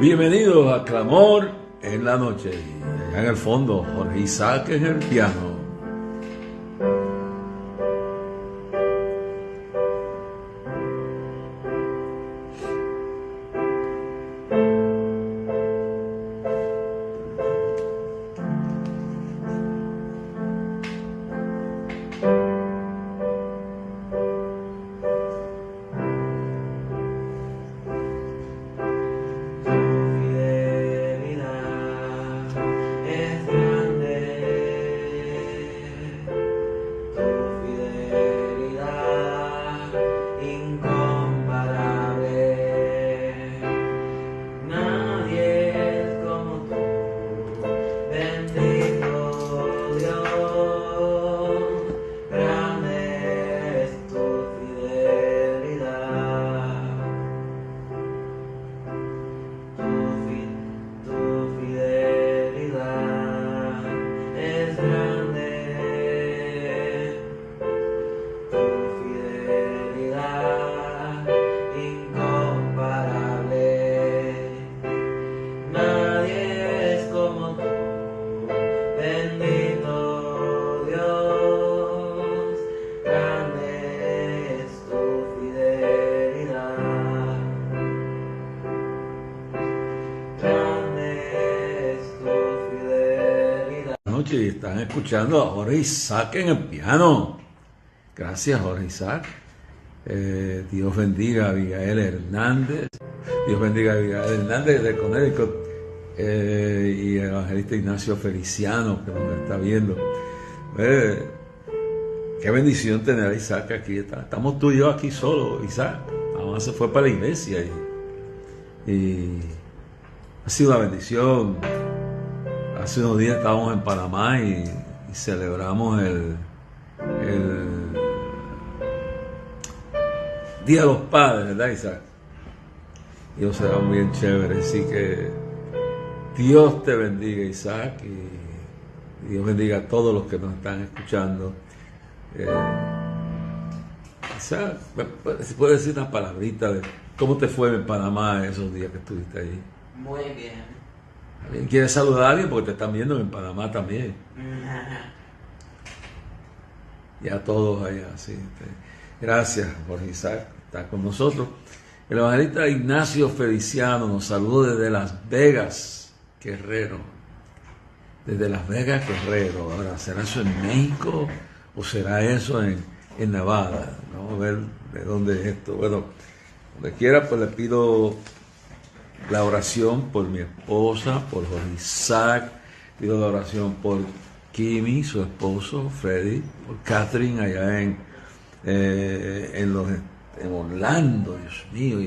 Bienvenidos a Clamor en la Noche. Y allá en el fondo, Jorge Isaac en el piano. Y están escuchando a Jorge Isaac en el piano. Gracias, Jorge Isaac. Dios bendiga a Abigail Hernández. Dios bendiga a Abigail Hernández de Connecticut, y el evangelista Ignacio Feliciano, que nos está viendo. Qué bendición tener a Isaac aquí. Estamos tú y yo aquí solos, Isaac. Mamá se fue para la iglesia y ha sido una bendición. Hace unos días estábamos en Panamá y celebramos el Día de los Padres, ¿verdad, Isaac? Y eso será muy bien chévere. Así que Dios te bendiga, Isaac, y Dios bendiga a todos los que nos están escuchando. Isaac, si puedes decir una palabrita de cómo te fue en Panamá esos días que estuviste allí. Muy bien. ¿Quieres saludar a alguien? Porque te están viendo en Panamá también. Y a todos allá, sí. Gracias, Jorge Isaac, está con nosotros. El evangelista Ignacio Feliciano nos saluda desde Las Vegas, Guerrero. Desde Las Vegas, Guerrero. Ahora, ¿será eso en México o será eso en Nevada? Vamos a ver de dónde es esto. Bueno, donde quiera, pues le pido la oración por mi esposa, por Jorge Isaac. Pido la oración por Kimi, su esposo, Freddy, por Catherine allá en Orlando, Dios mío.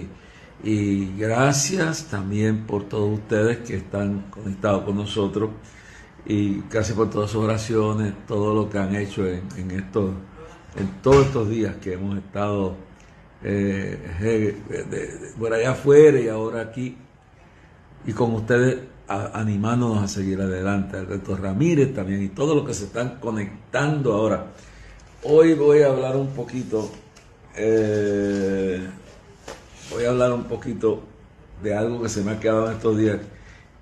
Y gracias también por todos ustedes que están conectados con nosotros. Y gracias por todas sus oraciones, todo lo que han hecho en todos estos días que hemos estado por allá afuera y ahora aquí. Y con ustedes animándonos a seguir adelante. Alberto Ramírez también y todos los que se están conectando ahora. Hoy voy a hablar un poquito, de algo que se me ha quedado en estos días,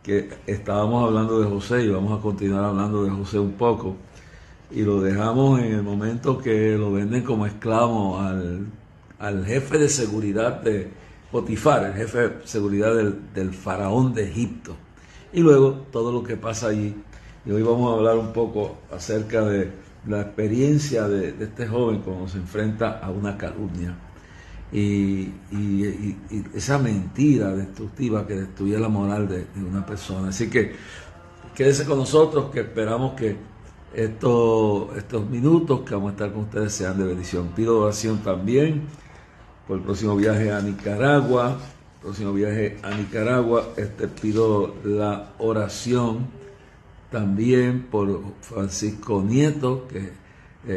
que estábamos hablando de José y vamos a continuar hablando de José un poco. Y lo dejamos en el momento que lo venden como esclavo al jefe de seguridad de Potifar, el jefe de seguridad del faraón de Egipto. Y luego todo lo que pasa allí. Y hoy vamos a hablar un poco acerca de la experiencia de este joven cuando se enfrenta a una calumnia. Y esa mentira destructiva que destruye la moral de una persona. Así que quédese con nosotros, que esperamos que estos minutos que vamos a estar con ustedes sean de bendición. Pido oración también por el próximo viaje a Nicaragua. Pido la oración también por Francisco Nieto, que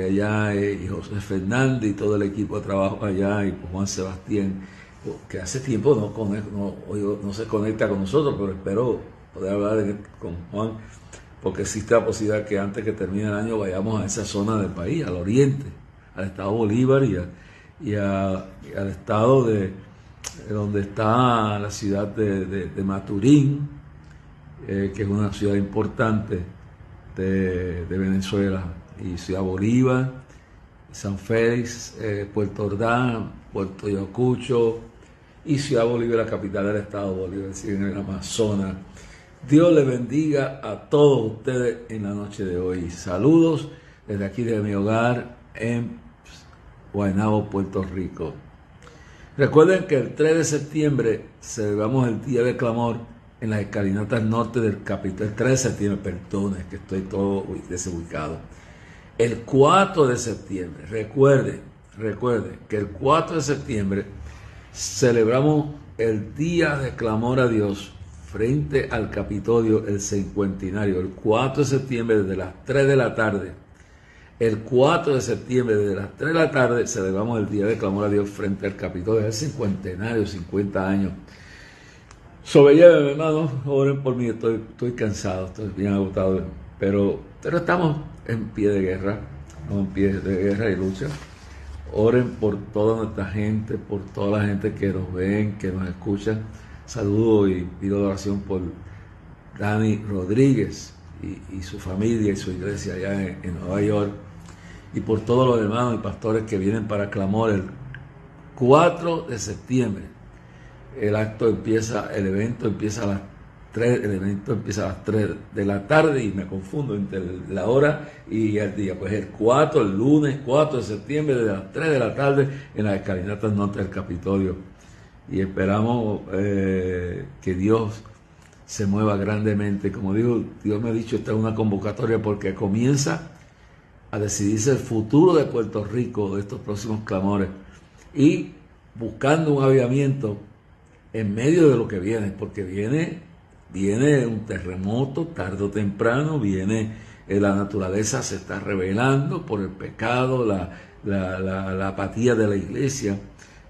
allá, y José Fernández y todo el equipo de trabajo allá, y por Juan Sebastián, que hace tiempo no se conecta con nosotros, pero espero poder hablar con Juan, porque existe la posibilidad que antes que termine el año vayamos a esa zona del país, al oriente, al estado Bolívar y al estado de donde está la ciudad de Maturín, que es una ciudad importante de Venezuela, y Ciudad Bolívar, San Félix, Puerto Ordaz, Puerto Ayacucho y Ciudad Bolívar, la capital del estado Bolívar, es decir, en el Amazonas. Dios les bendiga a todos ustedes en la noche de hoy. Saludos desde aquí de mi hogar en Guaynabo, Puerto Rico. Recuerden que el 3 de septiembre celebramos el Día del Clamor en las escalinatas norte del Capitolio. El 3 de septiembre, perdón, es que estoy todo desubicado. El 4 de septiembre, recuerden que el 4 de septiembre celebramos el Día de Clamor a Dios frente al Capitolio, el cincuentenario. El 4 de septiembre desde las 3 de la tarde. El 4 de septiembre desde las 3 de la tarde celebramos el Día de Clamor a Dios frente al Capitolio. Es el cincuentenario, 50 años. Sobrellévenme, hermanos, oren por mí, estoy cansado, estoy bien agotado, pero estamos en pie de guerra, no en pie de guerra y lucha. Oren por toda nuestra gente, por toda la gente que nos ven, que nos escuchan. Saludo y pido oración por Dani Rodríguez y su familia y su iglesia allá en Nueva York, y por todos los hermanos y pastores que vienen para clamor el 4 de septiembre. El evento empieza a las 3, el evento empieza a las 3 de la tarde y me confundo entre la hora y el día. Pues el lunes 4 de septiembre de las 3 de la tarde en las escalinatas norte del Capitolio. Y esperamos que Dios se mueva grandemente. Como digo, Dios me ha dicho, esta es una convocatoria porque comienza a decidirse el futuro de Puerto Rico, de estos próximos clamores, y buscando un avivamiento en medio de lo que viene, porque viene un terremoto tarde o temprano, la naturaleza se está rebelando por el pecado, la apatía de la iglesia,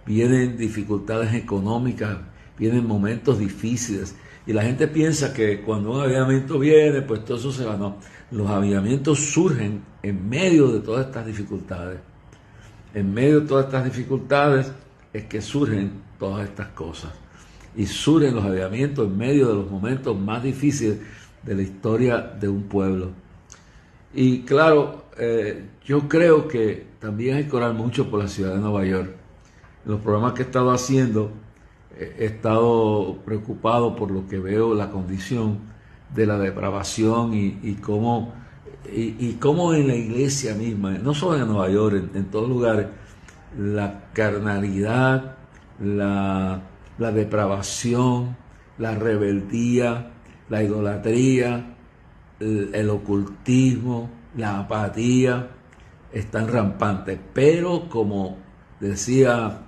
vienen dificultades económicas, vienen momentos difíciles, y la gente piensa que cuando un avivamiento viene, pues todo eso se va. No, los avivamientos surgen en medio de todas estas dificultades. En medio de todas estas dificultades es que surgen todas estas cosas. Y surgen los avivamientos en medio de los momentos más difíciles de la historia de un pueblo. Y claro, yo creo que también hay que orar mucho por la ciudad de Nueva York. En los programas que he estado haciendo, he estado preocupado por lo que veo, la condición de la depravación y cómo en la iglesia misma, no solo en Nueva York, en todos lugares, la carnalidad, la depravación, la rebeldía, la idolatría, el ocultismo, la apatía están rampantes. Pero como le decía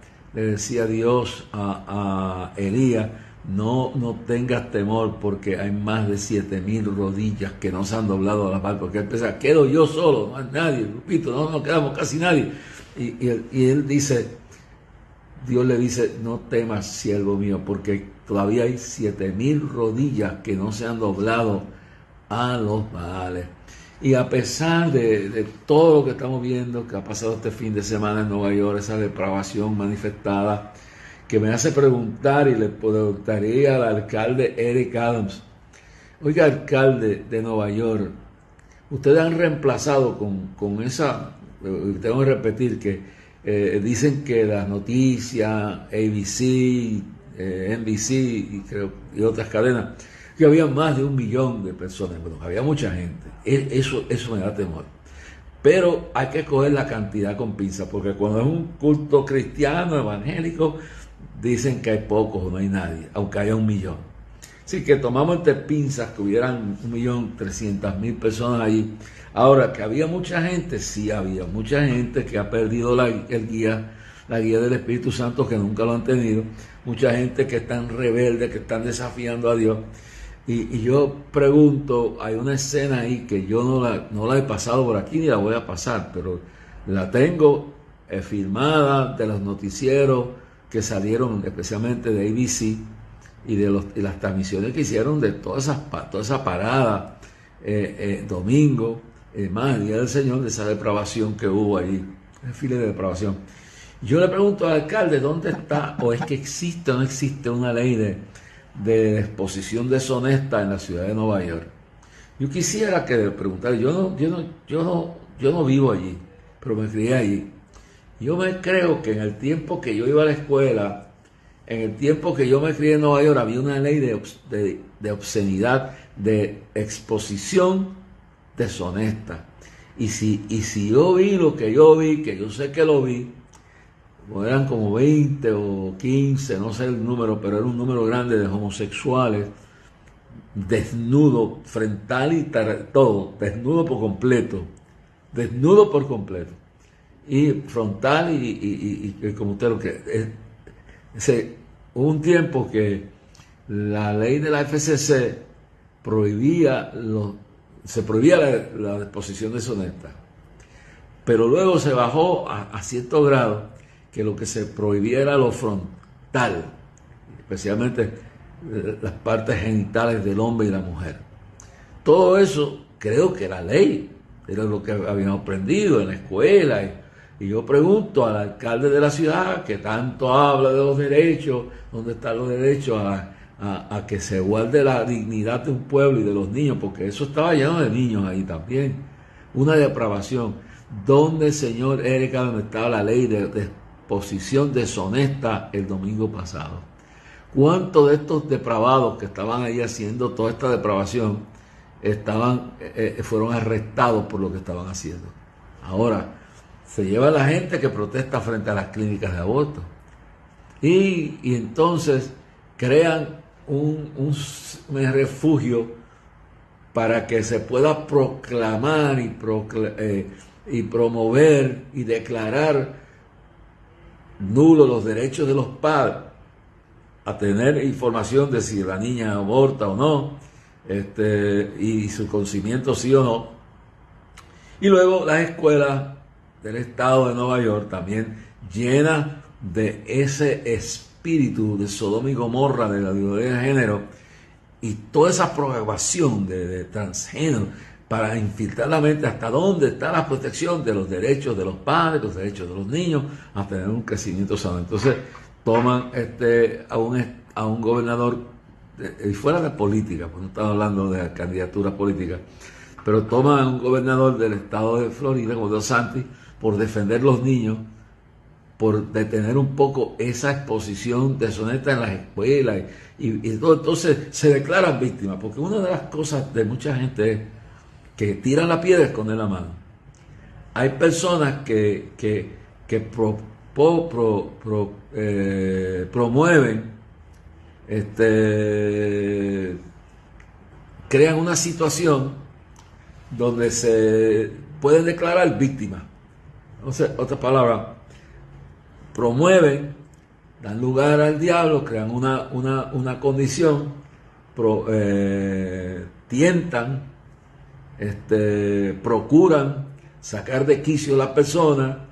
Dios a Elías, no tengas temor, porque hay más de 7,000 rodillas que no se han doblado a la par, porque él pensaba, quedo yo solo, no hay nadie, repito, no nos quedamos casi nadie. Y él dice, Dios le dice, no temas, siervo mío, porque todavía hay 7,000 rodillas que no se han doblado a los Baales. Y a pesar de todo lo que estamos viendo, que ha pasado este fin de semana en Nueva York, esa depravación manifestada, que me hace preguntar, y le preguntaría al alcalde Eric Adams, oiga, alcalde de Nueva York, ustedes han reemplazado con esa, tengo que repetir que dicen que las noticias, ABC, NBC y otras cadenas, que había más de 1 millón de personas. Bueno, había mucha gente. Eso me da temor. Pero hay que coger la cantidad con pinzas, porque cuando es un culto cristiano, evangélico, dicen que hay pocos o no hay nadie, aunque haya 1 millón. Así que tomamos entre pinzas que hubieran 1.300.000 personas allí. Ahora, que había mucha gente, sí había mucha gente que ha perdido la guía del Espíritu Santo, que nunca lo han tenido. Mucha gente que están rebeldes, que están desafiando a Dios. Y yo pregunto, hay una escena ahí que yo no la he pasado por aquí ni la voy a pasar, pero la tengo filmada de los noticieros que salieron especialmente de ABC y las transmisiones que hicieron de toda esa parada domingo, más el Día del Señor, de esa depravación que hubo allí, desfile de depravación. Yo le pregunto al alcalde dónde está, o es que existe o no existe una ley de exposición deshonesta en la ciudad de Nueva York. Yo quisiera que le preguntara, yo no vivo allí, pero me crié allí. Yo me creo que en el tiempo que yo iba a la escuela, en el tiempo que yo me crié en Nueva York, había una ley de obscenidad, de exposición deshonesta. Y si yo vi lo que yo vi, que yo sé que lo vi, eran como 20 o 15, no sé el número, pero era un número grande de homosexuales, desnudo, frontal y todo, desnudo por completo, y frontal y como usted lo que... Hubo un tiempo que la ley de la FCC se prohibía la exposición deshonesta, pero luego se bajó a cierto grado que lo que se prohibía era lo frontal, especialmente las partes genitales del hombre y la mujer. Todo eso creo que era ley, era lo que habíamos aprendido en la escuela. Y yo pregunto al alcalde de la ciudad, que tanto habla de los derechos, ¿dónde están los derechos a que se guarde la dignidad de un pueblo y de los niños? Porque eso estaba lleno de niños ahí también. Una depravación. ¿Dónde, señor Erika, donde estaba la ley de exposición deshonesta el domingo pasado? ¿Cuántos de estos depravados que estaban ahí haciendo toda esta depravación fueron arrestados por lo que estaban haciendo? Ahora, se lleva la gente que protesta frente a las clínicas de aborto. Y entonces crean un refugio para que se pueda proclamar y promover y declarar nulos los derechos de los padres a tener información de si la niña aborta o no, y su conocimiento sí o no. Y luego las escuelas del estado de Nueva York también llenas de ese espíritu de Sodoma y Gomorra, de la violencia de género y toda esa propagación de transgénero para infiltrar la mente hasta dónde está la protección de los derechos de los padres, los derechos de los niños, a tener un crecimiento sano. Entonces toman a un gobernador, y fuera de política, pues no estamos hablando de candidaturas políticas, pero toman a un gobernador del estado de Florida, como DeSantis, por defender los niños, por detener un poco esa exposición deshonesta en las escuelas y todo. Entonces se declaran víctimas, porque una de las cosas de mucha gente es que tiran la piedra y esconden la mano. Hay personas que promueven, crean una situación donde se pueden declarar víctimas. O sea, otra palabra, promueven, dan lugar al diablo, crean una condición, tientan, procuran sacar de quicio a la persona,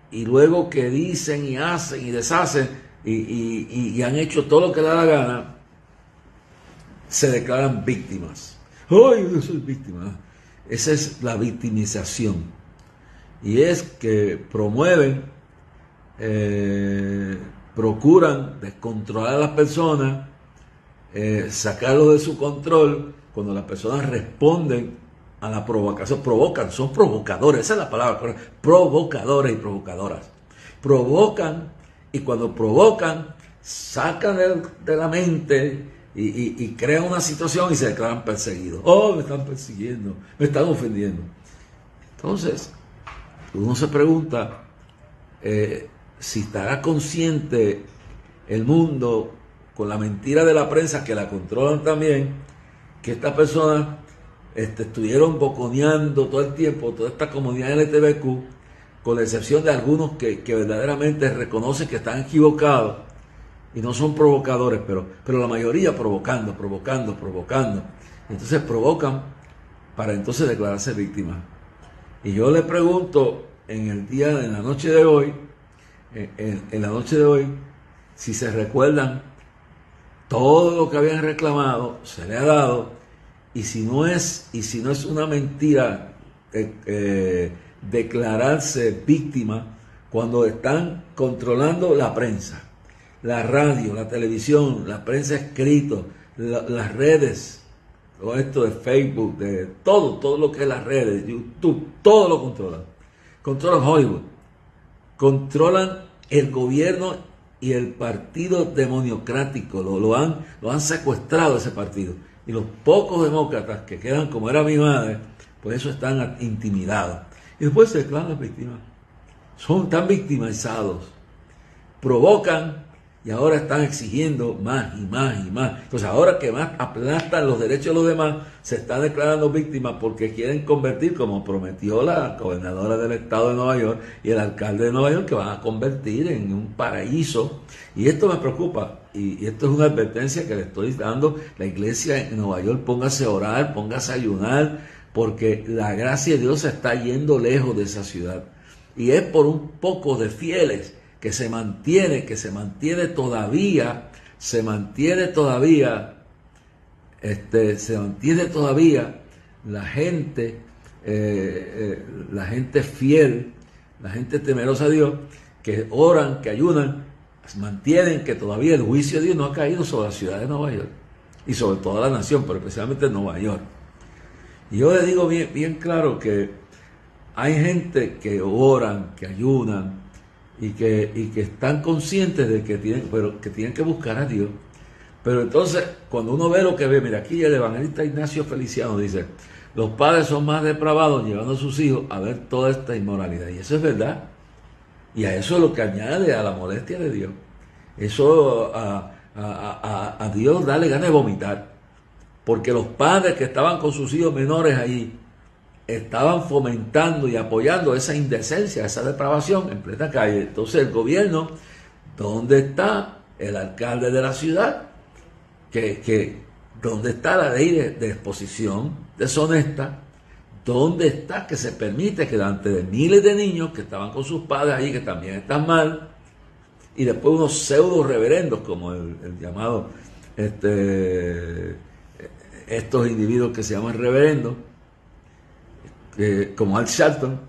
y luego que dicen y hacen y deshacen y han hecho todo lo que le da la gana, se declaran víctimas. ¡Ay, yo soy víctima! Esa es la victimización. Y es que promueven, procuran descontrolar a las personas, sacarlos de su control. Cuando las personas responden a la provocación, son provocadores, esa es la palabra, provocadores y provocadoras. Provocan, y cuando provocan, sacan de la mente y crean una situación y se declaran perseguidos. ¡Oh, me están persiguiendo! Me están ofendiendo. Entonces, uno se pregunta si estará consciente el mundo, con la mentira de la prensa que la controlan también, que estas personas estuvieron boconeando todo el tiempo toda esta comunidad LGTBQ, con la excepción de algunos que verdaderamente reconocen que están equivocados y no son provocadores, pero la mayoría provocando. Entonces provocan para entonces declararse víctimas. Y yo le pregunto en la noche de hoy, si se recuerdan todo lo que habían reclamado, se le ha dado, y si no es una mentira declararse víctima cuando están controlando la prensa, la radio, la televisión, la prensa escrito, las redes, todo esto de Facebook, de todo lo que es las redes, YouTube, todo lo controlan. Controlan Hollywood, controlan el gobierno y el partido demoniocrático, lo han secuestrado ese partido. Y los pocos demócratas que quedan, como era mi madre, pues eso están intimidados. Y después se declaran las víctimas. Son tan victimizados, provocan y ahora están exigiendo más y más y más. Entonces ahora que más aplastan los derechos de los demás, se están declarando víctimas porque quieren convertir, como prometió la gobernadora del estado de Nueva York y el alcalde de Nueva York, que van a convertir en un paraíso. Y esto me preocupa, y esto es una advertencia que le estoy dando. La iglesia en Nueva York, póngase a orar, póngase a ayunar, porque la gracia de Dios se está yendo lejos de esa ciudad. Y es por un poco de fieles que se mantiene todavía la gente fiel, la gente temerosa a Dios, que oran, que ayunan, mantienen que todavía el juicio de Dios no ha caído sobre la ciudad de Nueva York y sobre toda la nación, pero especialmente en Nueva York. Y yo les digo bien claro que hay gente que oran, que ayunan, y que están conscientes de que tienen que buscar a Dios. Pero entonces, cuando uno ve lo que ve, mira, aquí el evangelista Ignacio Feliciano dice: los padres son más depravados llevando a sus hijos a ver toda esta inmoralidad. Y eso es verdad. Y a eso es lo que añade a la molestia de Dios. Eso a Dios darle ganas de vomitar. Porque los padres que estaban con sus hijos menores ahí estaban fomentando y apoyando esa indecencia, esa depravación en plena calle. Entonces el gobierno, ¿dónde está el alcalde de la ciudad? ¿Dónde está la ley de exposición deshonesta? ¿Dónde está que se permite que delante de miles de niños que estaban con sus padres ahí, que también están mal, y después unos pseudo reverendos como el llamado estos individuos que se llaman reverendos, como Al Sharpton,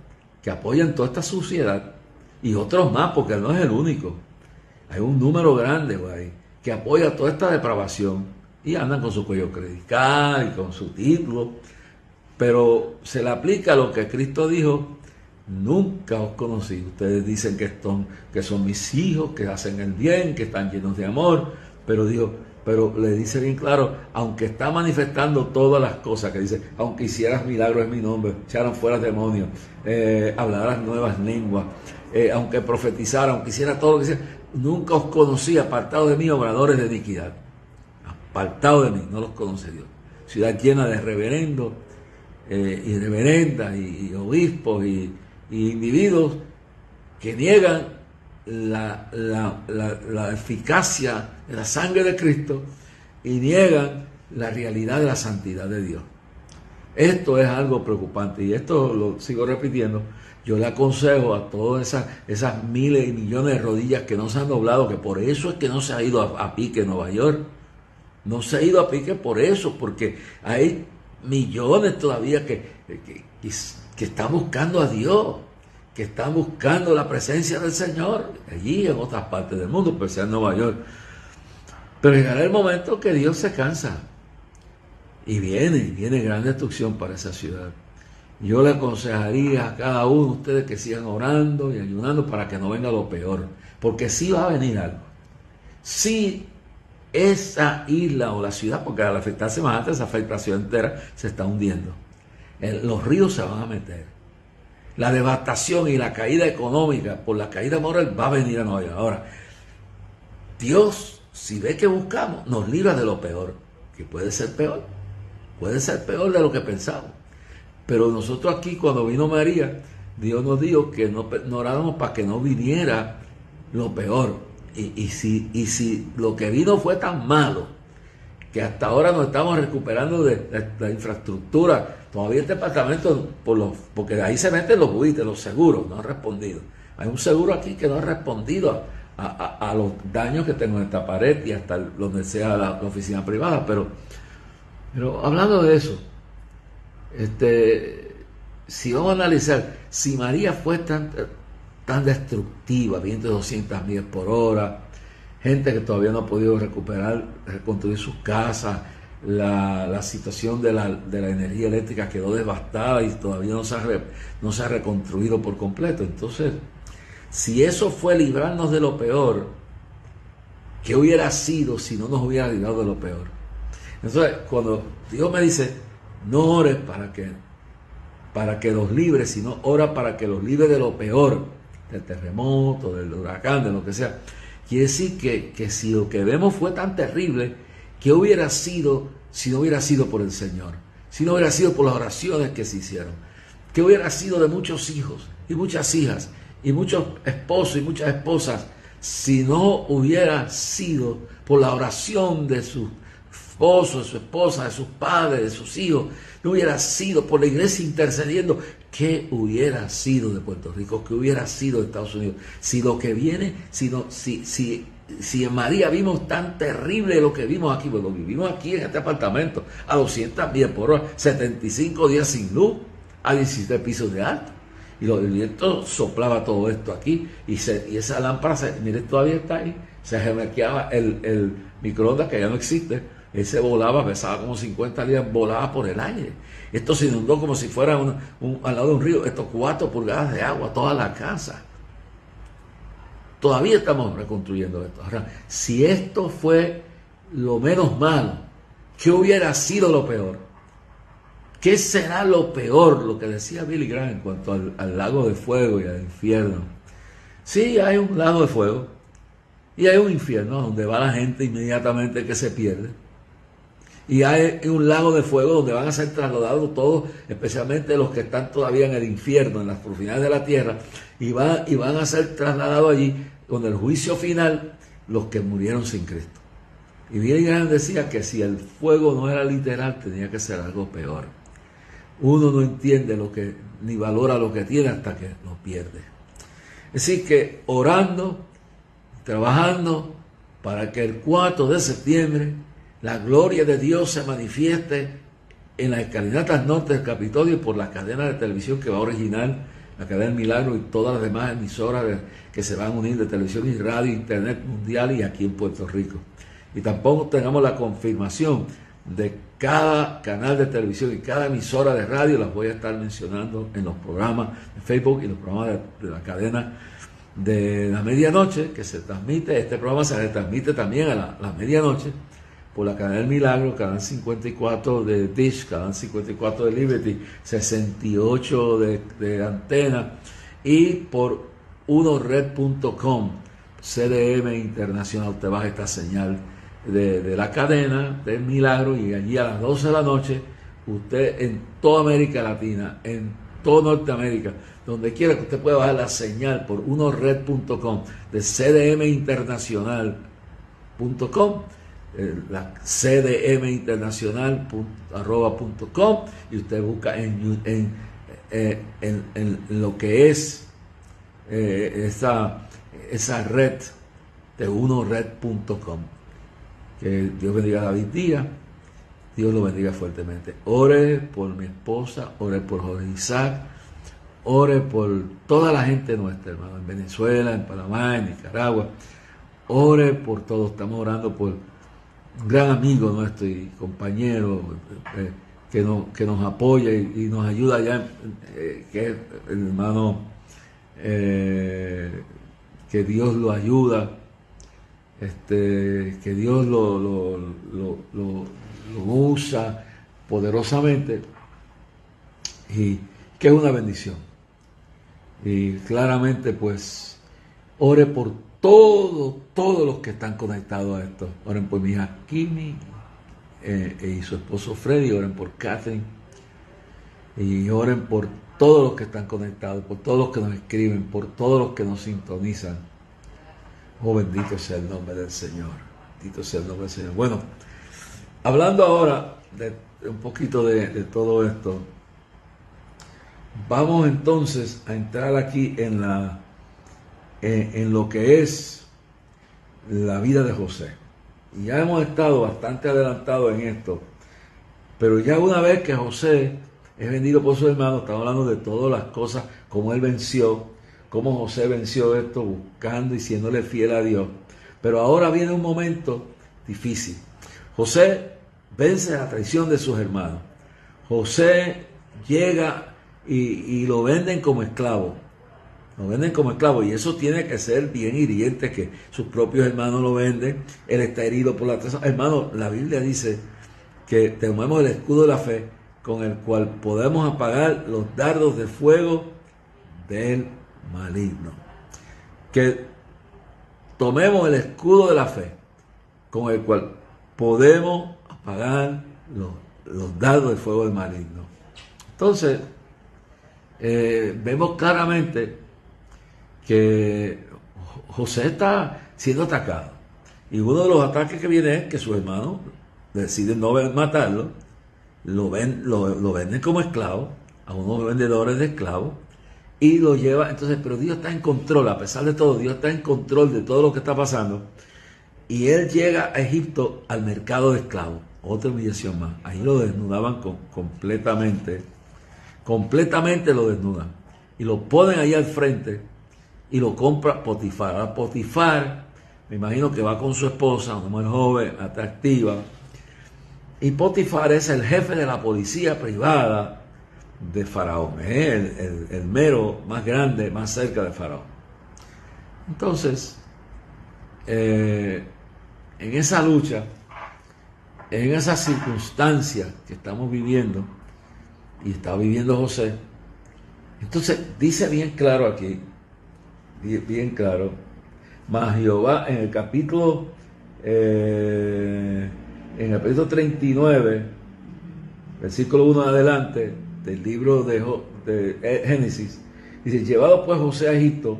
que apoyan toda esta suciedad, y otros más, porque no es el único, hay un número grande ahí que apoya toda esta depravación y andan con su cuello clerical y con su título, pero se le aplica lo que Cristo dijo: nunca os conocí. Ustedes dicen que son mis hijos, que hacen el bien, que están llenos de amor, pero le dice bien claro, aunque está manifestando todas las cosas que dice: aunque hicieras milagros en mi nombre, echaran fuera demonios, hablaras nuevas lenguas, aunque profetizara, aunque hiciera todo lo que hiciera, nunca os conocí, apartado de mí, obradores de iniquidad. Apartado de mí, no los conoce Dios. Ciudad llena de reverendos y reverendas y obispos y individuos que niegan la eficacia de la sangre de Cristo y niegan la realidad de la santidad de Dios. Esto es algo preocupante, y esto lo sigo repitiendo. Yo le aconsejo a todas esas miles y millones de rodillas que no se han doblado, que por eso es que no se ha ido a pique Nueva York. No se ha ido a pique por eso, porque hay millones todavía que están buscando a Dios, que están buscando la presencia del Señor, allí en otras partes del mundo, especialmente en Nueva York. Pero llegará el momento que Dios se cansa y viene gran destrucción para esa ciudad. Yo le aconsejaría a cada uno de ustedes que sigan orando y ayunando para que no venga lo peor, porque sí va a venir algo. Sí, esa isla o la ciudad, porque al afectarse Manhattan, esa afectación entera se está hundiendo. Los ríos se van a meter. La devastación y la caída económica por la caída moral va a venir a Nueva York. Ahora, Dios, si ve que buscamos, nos libra de lo peor, que puede ser peor de lo que pensamos. Pero nosotros aquí, cuando vino María, Dios nos dijo que no oráramos para que no viniera lo peor. Y si lo que vino fue tan malo que hasta ahora nos estamos recuperando de la infraestructura, todavía este departamento, porque ahí se meten los buitres, los seguros, no han respondido. Hay un seguro aquí que no ha respondido a los daños que tengo en esta pared y hasta donde sea la oficina privada. Pero hablando de eso, si vamos a analizar, si María fue tan destructiva, viento de 200 millas por hora, gente que todavía no ha podido reconstruir sus casas, la situación de la energía eléctrica quedó devastada y todavía no se ha reconstruido por completo. Entonces, si eso fue librarnos de lo peor, ¿qué hubiera sido si no nos hubiera librado de lo peor? Entonces, cuando Dios me dice, no ores para que los libre, sino ora para que los libre de lo peor, del terremoto, del huracán, de lo que sea, quiere decir que si lo que vemos fue tan terrible, ¿qué hubiera sido si no hubiera sido por el Señor? Si no hubiera sido por las oraciones que se hicieron. ¿Qué hubiera sido de muchos hijos y muchas hijas y muchos esposos y muchas esposas si no hubiera sido por la oración de sus esposos, de su esposa, de sus padres, de sus hijos? No hubiera sido por la iglesia intercediendo. ¿Qué hubiera sido de Puerto Rico? ¿Qué hubiera sido de Estados Unidos? Si lo que viene, si en María vimos tan terrible lo que vimos aquí, pues lo vivimos aquí en este apartamento, a 200 millas por hora, 75 días sin luz, a 17 pisos de alto. Y el viento soplaba todo esto aquí, y esa lámpara, mire, todavía está ahí, se gemequeaba el microondas, que ya no existe. Ese volaba, pesaba como 50 libras, volaba por el aire. Esto se inundó como si fuera al lado de un río. Esto 4 pulgadas de agua, toda la casa. Todavía estamos reconstruyendo esto. Ahora, si esto fue lo menos malo, ¿qué hubiera sido lo peor? ¿Qué será lo peor? Lo que decía Billy Graham en cuanto al lago de fuego y al infierno. Sí, hay un lago de fuego y hay un infierno donde va la gente inmediatamente que se pierde. Y hay un lago de fuego donde van a ser trasladados todos, especialmente los que están todavía en el infierno, en las profundidades de la tierra, y van a ser trasladados allí con el juicio final, los que murieron sin Cristo. Y Billy Graham decía que si el fuego no era literal, tenía que ser algo peor. Uno no entiende ni valora lo que tiene hasta que lo pierde. Es decir, que orando, trabajando para que el 4 de septiembre la gloria de Dios se manifieste en las escalinatas norte del Capitolio por la cadena de televisión que va a originar, la cadena del Milagro, y todas las demás emisoras que se van a unir de televisión y radio, internet mundial y aquí en Puerto Rico. Y tampoco tengamos la confirmación de cada canal de televisión y cada emisora de radio, las voy a estar mencionando en los programas de Facebook y los programas de la cadena de la medianoche que se transmite. Este programa se retransmite también a la medianoche por la cadena del Milagro, canal 54 de Dish, canal 54 de Liberty, 68 de Antena, y por unored.com, CDM Internacional, te baja esta señal de la cadena del Milagro, y allí a las 12 de la noche, usted en toda América Latina, en toda Norteamérica, donde quiera que usted pueda bajar la señal por unored.com, de cdminternacional.com, la cdminternacional.com, y usted busca en lo que es esa red de unored.com. Que Dios bendiga a David Díaz, Dios lo bendiga fuertemente. Ore por mi esposa, ore por Jorge Isaac, ore por toda la gente nuestra, hermano, en Venezuela, en Panamá, en Nicaragua. Ore por todos. Estamos orando por un gran amigo nuestro y compañero que nos apoya y nos ayuda allá, que es el hermano, que Dios lo ayuda, que Dios lo usa poderosamente, y que es una bendición. Y claramente, pues, ore por todos los que están conectados a esto. Oren por mi hija Kimi y su esposo Freddy, oren por Catherine, y oren por todos los que están conectados, por todos los que nos escriben, por todos los que nos sintonizan. Oh, bendito sea el nombre del Señor, bendito sea el nombre del Señor. Bueno, hablando ahora de un poquito de todo esto, vamos entonces a entrar aquí en lo que es la vida de José. Y ya hemos estado bastante adelantados en esto, pero ya una vez que José es vendido por su hermano, estamos hablando de todas las cosas, como él venció, cómo José venció esto buscando y siéndole fiel a Dios. Pero ahora viene un momento difícil. José vence la traición de sus hermanos. José llega y lo venden como esclavo. Lo venden como esclavo, y eso tiene que ser bien hiriente, que sus propios hermanos lo venden. Él está herido por la traición. Hermano, la Biblia dice que tomemos el escudo de la fe, con el cual podemos apagar los dardos de fuego del maligno. Que tomemos el escudo de la fe, con el cual podemos apagar los dardos de fuego del maligno. Entonces, vemos claramente que José está siendo atacado, y uno de los ataques que viene es que sus hermanos deciden no matarlo, lo venden como esclavo a unos vendedores de esclavos y lo lleva. Entonces, pero Dios está en control, a pesar de todo, Dios está en control de todo lo que está pasando, y él llega a Egipto al mercado de esclavos. Otra humillación más. Ahí lo desnudaban completamente lo desnudan, y lo ponen ahí al frente, y lo compra Potifar. Ahora Potifar, me imagino que va con su esposa, una mujer joven, atractiva, y Potifar es el jefe de la policía privada de Faraón, es el mero más grande, más cerca de Faraón. Entonces, en esa lucha, en esas circunstancias que estamos viviendo, y está viviendo José, entonces dice bien claro aquí, bien claro, mas Jehová en el capítulo 39, versículo 1 en adelante del libro de Génesis, dice: llevado pues José a Egipto,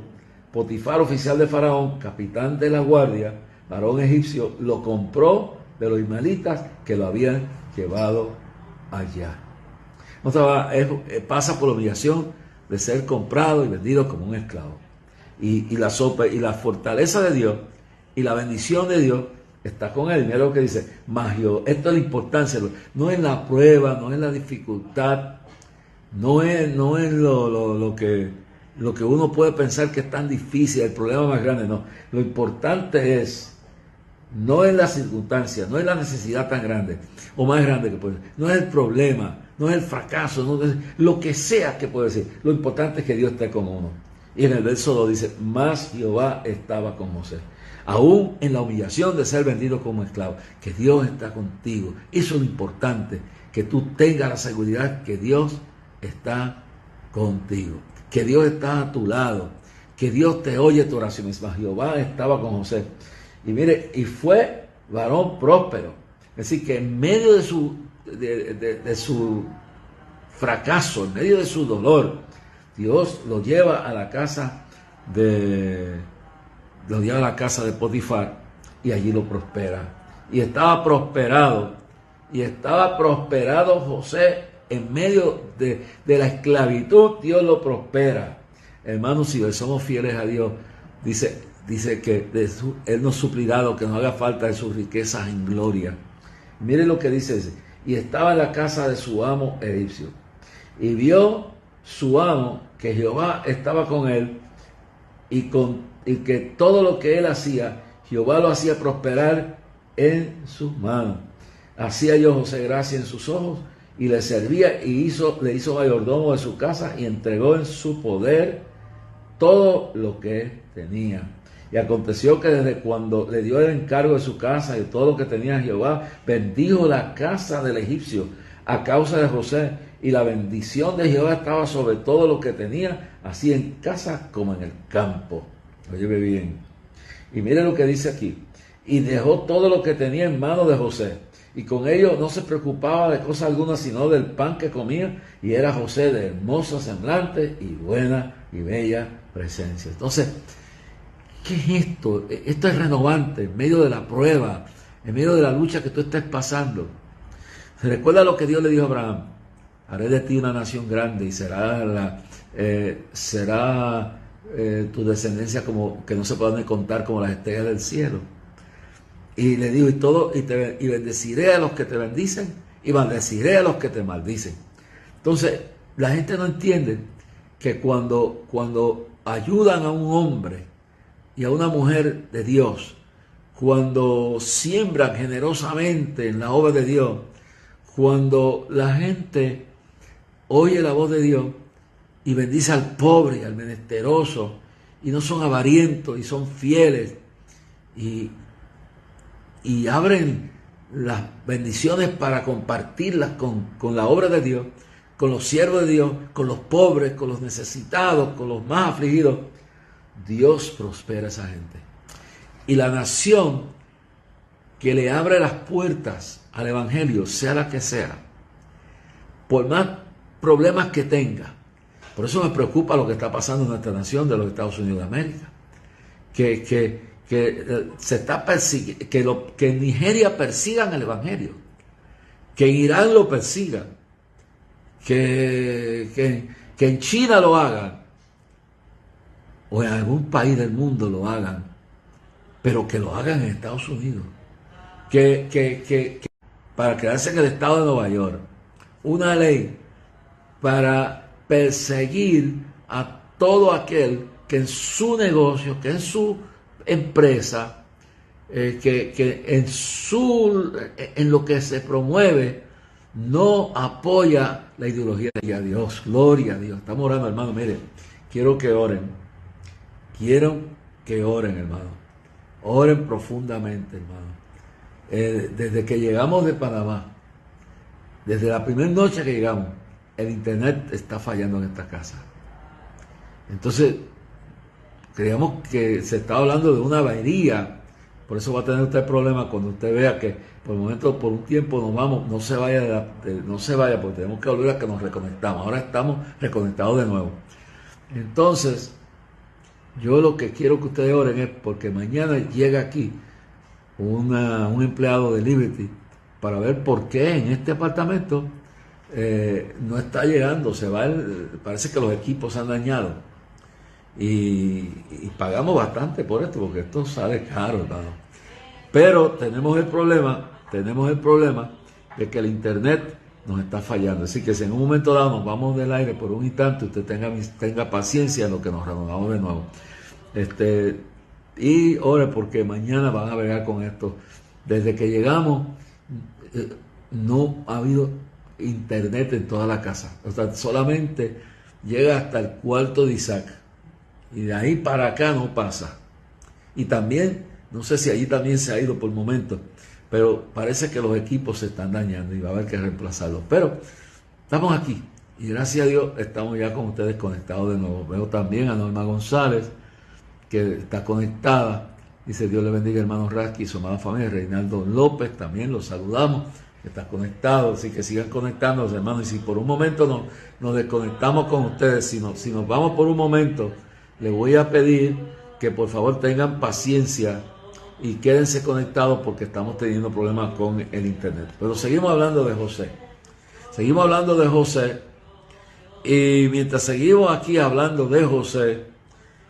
Potifar, oficial de Faraón, capitán de la guardia, varón egipcio, lo compró de los ismaelitas que lo habían llevado allá. Pasa por la obligación de ser comprado y vendido como un esclavo. Y la fortaleza de Dios y la bendición de Dios está con él. Mira lo que dice: esto es la importancia, no es la prueba, no es la dificultad, no es lo que uno puede pensar que es tan difícil, el problema más grande, no. Lo importante no es la circunstancia, no es la necesidad tan grande o más grande que puede ser, no es el problema, no es el fracaso, no es lo que sea que puede ser. Lo importante es que Dios esté con uno. Y en el verso 2 dice: mas Jehová estaba con José. Aún en la humillación de ser vendido como esclavo, que Dios está contigo. Eso es lo importante, que tú tengas la seguridad que Dios está contigo, que Dios está a tu lado, que Dios te oye tu oración. Mas Jehová estaba con José. Y mire, y fue varón próspero. Es decir, que en medio de su fracaso, en medio de su dolor, Dios lo lleva a la casa de Potifar, y allí lo prospera. Y estaba prosperado José en medio de la esclavitud. Dios lo prospera. Hermanos, si hoy somos fieles a Dios, dice que Él nos suplirá lo que nos haga falta de sus riquezas en gloria. Miren lo que dice: y estaba en la casa de su amo egipcio, y vio su amo que Jehová estaba con él, y que todo lo que él hacía, Jehová lo hacía prosperar en sus manos. Hacía yo José gracia en sus ojos, y le servía, y le hizo mayordomo de su casa, y entregó en su poder todo lo que tenía. Y aconteció que desde cuando le dio el encargo de su casa y todo lo que tenía Jehová, bendijo la casa del egipcio a causa de José, y la bendición de Jehová estaba sobre todo lo que tenía, así en casa como en el campo. Óyeme bien. Y mire lo que dice aquí: y dejó todo lo que tenía en manos de José, y con ello no se preocupaba de cosa alguna, sino del pan que comía, y era José de hermoso semblante y buena y bella presencia. Entonces, ¿qué es esto? Esto es renovante en medio de la prueba, en medio de la lucha que tú estés pasando. ¿Se recuerda lo que Dios le dijo a Abraham? Haré de ti una nación grande, y será tu descendencia como que no se pueden contar, como las estrellas del cielo. Y le dijo: y bendeciré a los que te bendicen, y maldeciré a los que te maldicen. Entonces, la gente no entiende que cuando ayudan a un hombre y a una mujer de Dios, cuando siembran generosamente en la obra de Dios, cuando la gente oye la voz de Dios y bendice al pobre y al menesteroso, y no son avarientos y son fieles, y abren las bendiciones para compartirlas con la obra de Dios, con los siervos de Dios, con los pobres, con los necesitados, con los más afligidos, Dios prospera a esa gente. Y la nación que le abre las puertas al Evangelio, sea la que sea, por más problemas que tenga, por eso me preocupa lo que está pasando en nuestra nación de los Estados Unidos de América, que se está persiguiendo, que en Nigeria persigan el Evangelio, que en Irán lo persigan, que en China lo hagan, o en algún país del mundo lo hagan, pero que lo hagan en Estados Unidos. Que para crearse en el estado de Nueva York una ley para perseguir a todo aquel que en su negocio, que en su empresa, que en lo que se promueve no apoya la ideología de Dios. Gloria a Dios. Estamos orando, hermano. Miren, quiero que oren, hermano. Oren profundamente, hermano. Desde que llegamos de Panamá, desde la primera noche que llegamos, el internet está fallando en esta casa. Entonces, creíamos que se estaba hablando de una avería. Por eso va a tener usted problemas cuando usted vea que por el momento, por un tiempo nos vamos, no se vaya porque tenemos que volver a que nos reconectamos. Ahora estamos reconectados de nuevo. Entonces, yo lo que quiero que ustedes oren es porque mañana llega aquí un empleado de Liberty para ver por qué en este apartamento no está llegando. Parece que los equipos se han dañado. Y pagamos bastante por esto, porque esto sale caro, hermano. Pero tenemos el problema de que el internet nos está fallando. Así que si en un momento dado nos vamos del aire por un instante, usted tenga paciencia en lo que nos renovamos de nuevo. Y ore porque mañana van a bregar con esto. Desde que llegamos, no ha habido internet en toda la casa. O sea, solamente llega hasta el cuarto de Isaac. Y de ahí para acá no pasa. Y también, no sé si allí también se ha ido por momentos, pero parece que los equipos se están dañando y va a haber que reemplazarlos. Pero estamos aquí y gracias a Dios estamos ya con ustedes conectados de nuevo. Veo también a Norma González, que está conectada. Dice: Dios le bendiga, hermano Rasky y su amada familia. Reinaldo López, también los saludamos, que está conectado. Así que sigan conectándose, hermanos. Y si por un momento nos desconectamos con ustedes, si nos vamos por un momento, les voy a pedir que por favor tengan paciencia y quédense conectados porque estamos teniendo problemas con el internet. Pero seguimos hablando de José. Y mientras seguimos aquí hablando de José,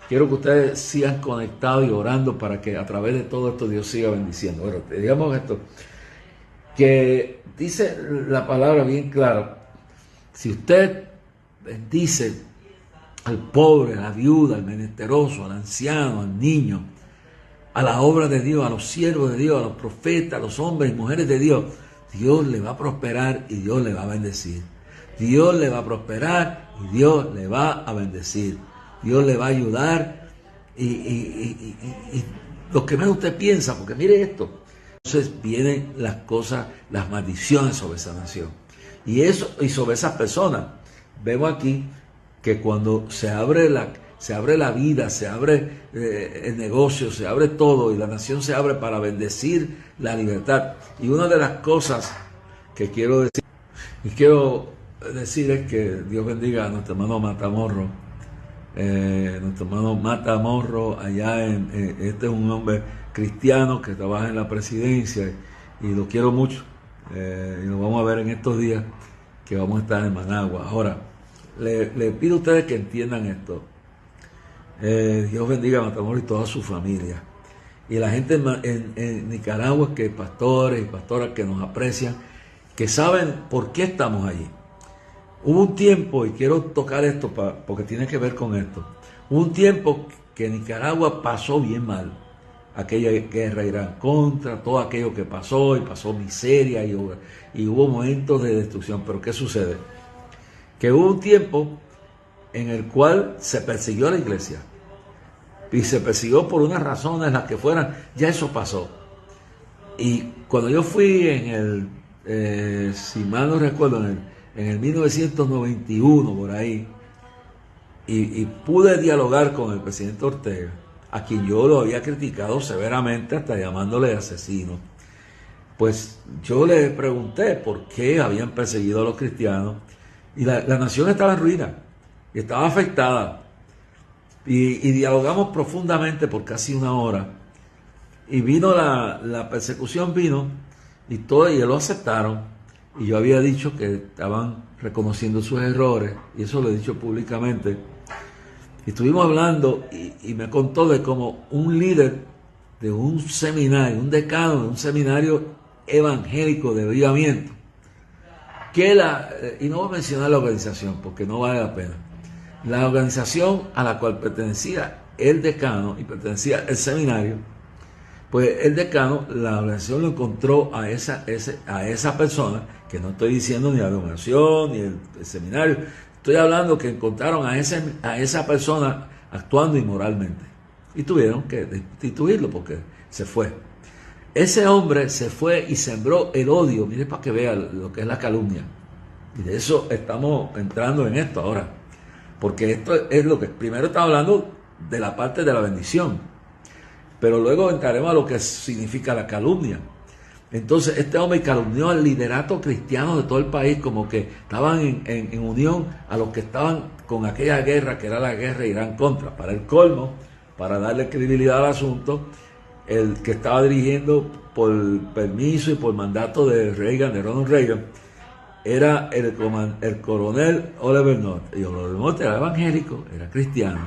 quiero que ustedes sigan conectados y orando para que a través de todo esto Dios siga bendiciendo. Bueno, digamos esto, que dice la palabra bien clara: si usted bendice al pobre, a la viuda, al menesteroso, al anciano, al niño, a la obra de Dios, a los siervos de Dios, a los profetas, a los hombres y mujeres de Dios, Dios le va a prosperar y Dios le va a bendecir. Dios le va a prosperar y Dios le va a bendecir. Dios le va a ayudar y lo que menos usted piensa, porque mire esto. Entonces vienen las cosas, las maldiciones sobre esa nación. Y sobre esas personas. Vemos aquí que cuando se abre la vida, se abre el negocio, se abre todo y la nación se abre para bendecir la libertad. Y una de las cosas que quiero decir es que Dios bendiga a nuestro hermano Matamorro. Nuestro hermano Matamorro allá este es un hombre cristiano que trabaja en la presidencia y lo quiero mucho. Y lo vamos a ver en estos días que vamos a estar en Managua. Ahora, le pido a ustedes que entiendan esto. Dios bendiga a Matamoros y toda su familia. Y la gente en Nicaragua, que pastores y pastoras que nos aprecian, que saben por qué estamos allí. Hubo un tiempo, y quiero tocar esto porque tiene que ver con esto. Hubo un tiempo que Nicaragua pasó bien mal. Aquella guerra Irán contra, todo aquello que pasó, y pasó miseria, y hubo momentos de destrucción. Pero ¿qué sucede? Que hubo un tiempo en el cual se persiguió a la iglesia. Y se persiguió por unas razones, las que fueran. Ya eso pasó. Y cuando yo fui si mal no recuerdo, en el 1991, por ahí, y pude dialogar con el presidente Ortega, a quien yo lo había criticado severamente, hasta llamándole asesino, pues yo le pregunté por qué habían perseguido a los cristianos, y la nación estaba en ruina, y estaba afectada, y dialogamos profundamente por casi una hora, y vino la persecución, y ellos lo aceptaron, y yo había dicho que estaban reconociendo sus errores, y eso lo he dicho públicamente. Y estuvimos hablando, y me contó de cómo un líder de un seminario, un decano de un seminario evangélico de avivamiento, y no voy a mencionar la organización porque no vale la pena, la organización a la cual pertenecía el decano y pertenecía el seminario, pues el decano, la organización lo encontró a esa persona, que no estoy diciendo ni la organización ni el seminario, estoy hablando que encontraron a esa persona actuando inmoralmente, y tuvieron que destituirlo porque se fue. Ese hombre se fue y sembró el odio. Mire, para que vea lo que es la calumnia. Y de eso estamos entrando en esto ahora, porque esto es lo que primero estamos hablando de la parte de la bendición, pero luego entraremos a lo que significa la calumnia. Entonces este hombre calumnió al liderato cristiano de todo el país, como que estaban en unión a los que estaban con aquella guerra, que era la guerra Irán contra. Para el colmo, para darle credibilidad al asunto, el que estaba dirigiendo por permiso y por mandato de Ronald Reagan, era el coronel Oliver North. Y Oliver North era evangélico, era cristiano.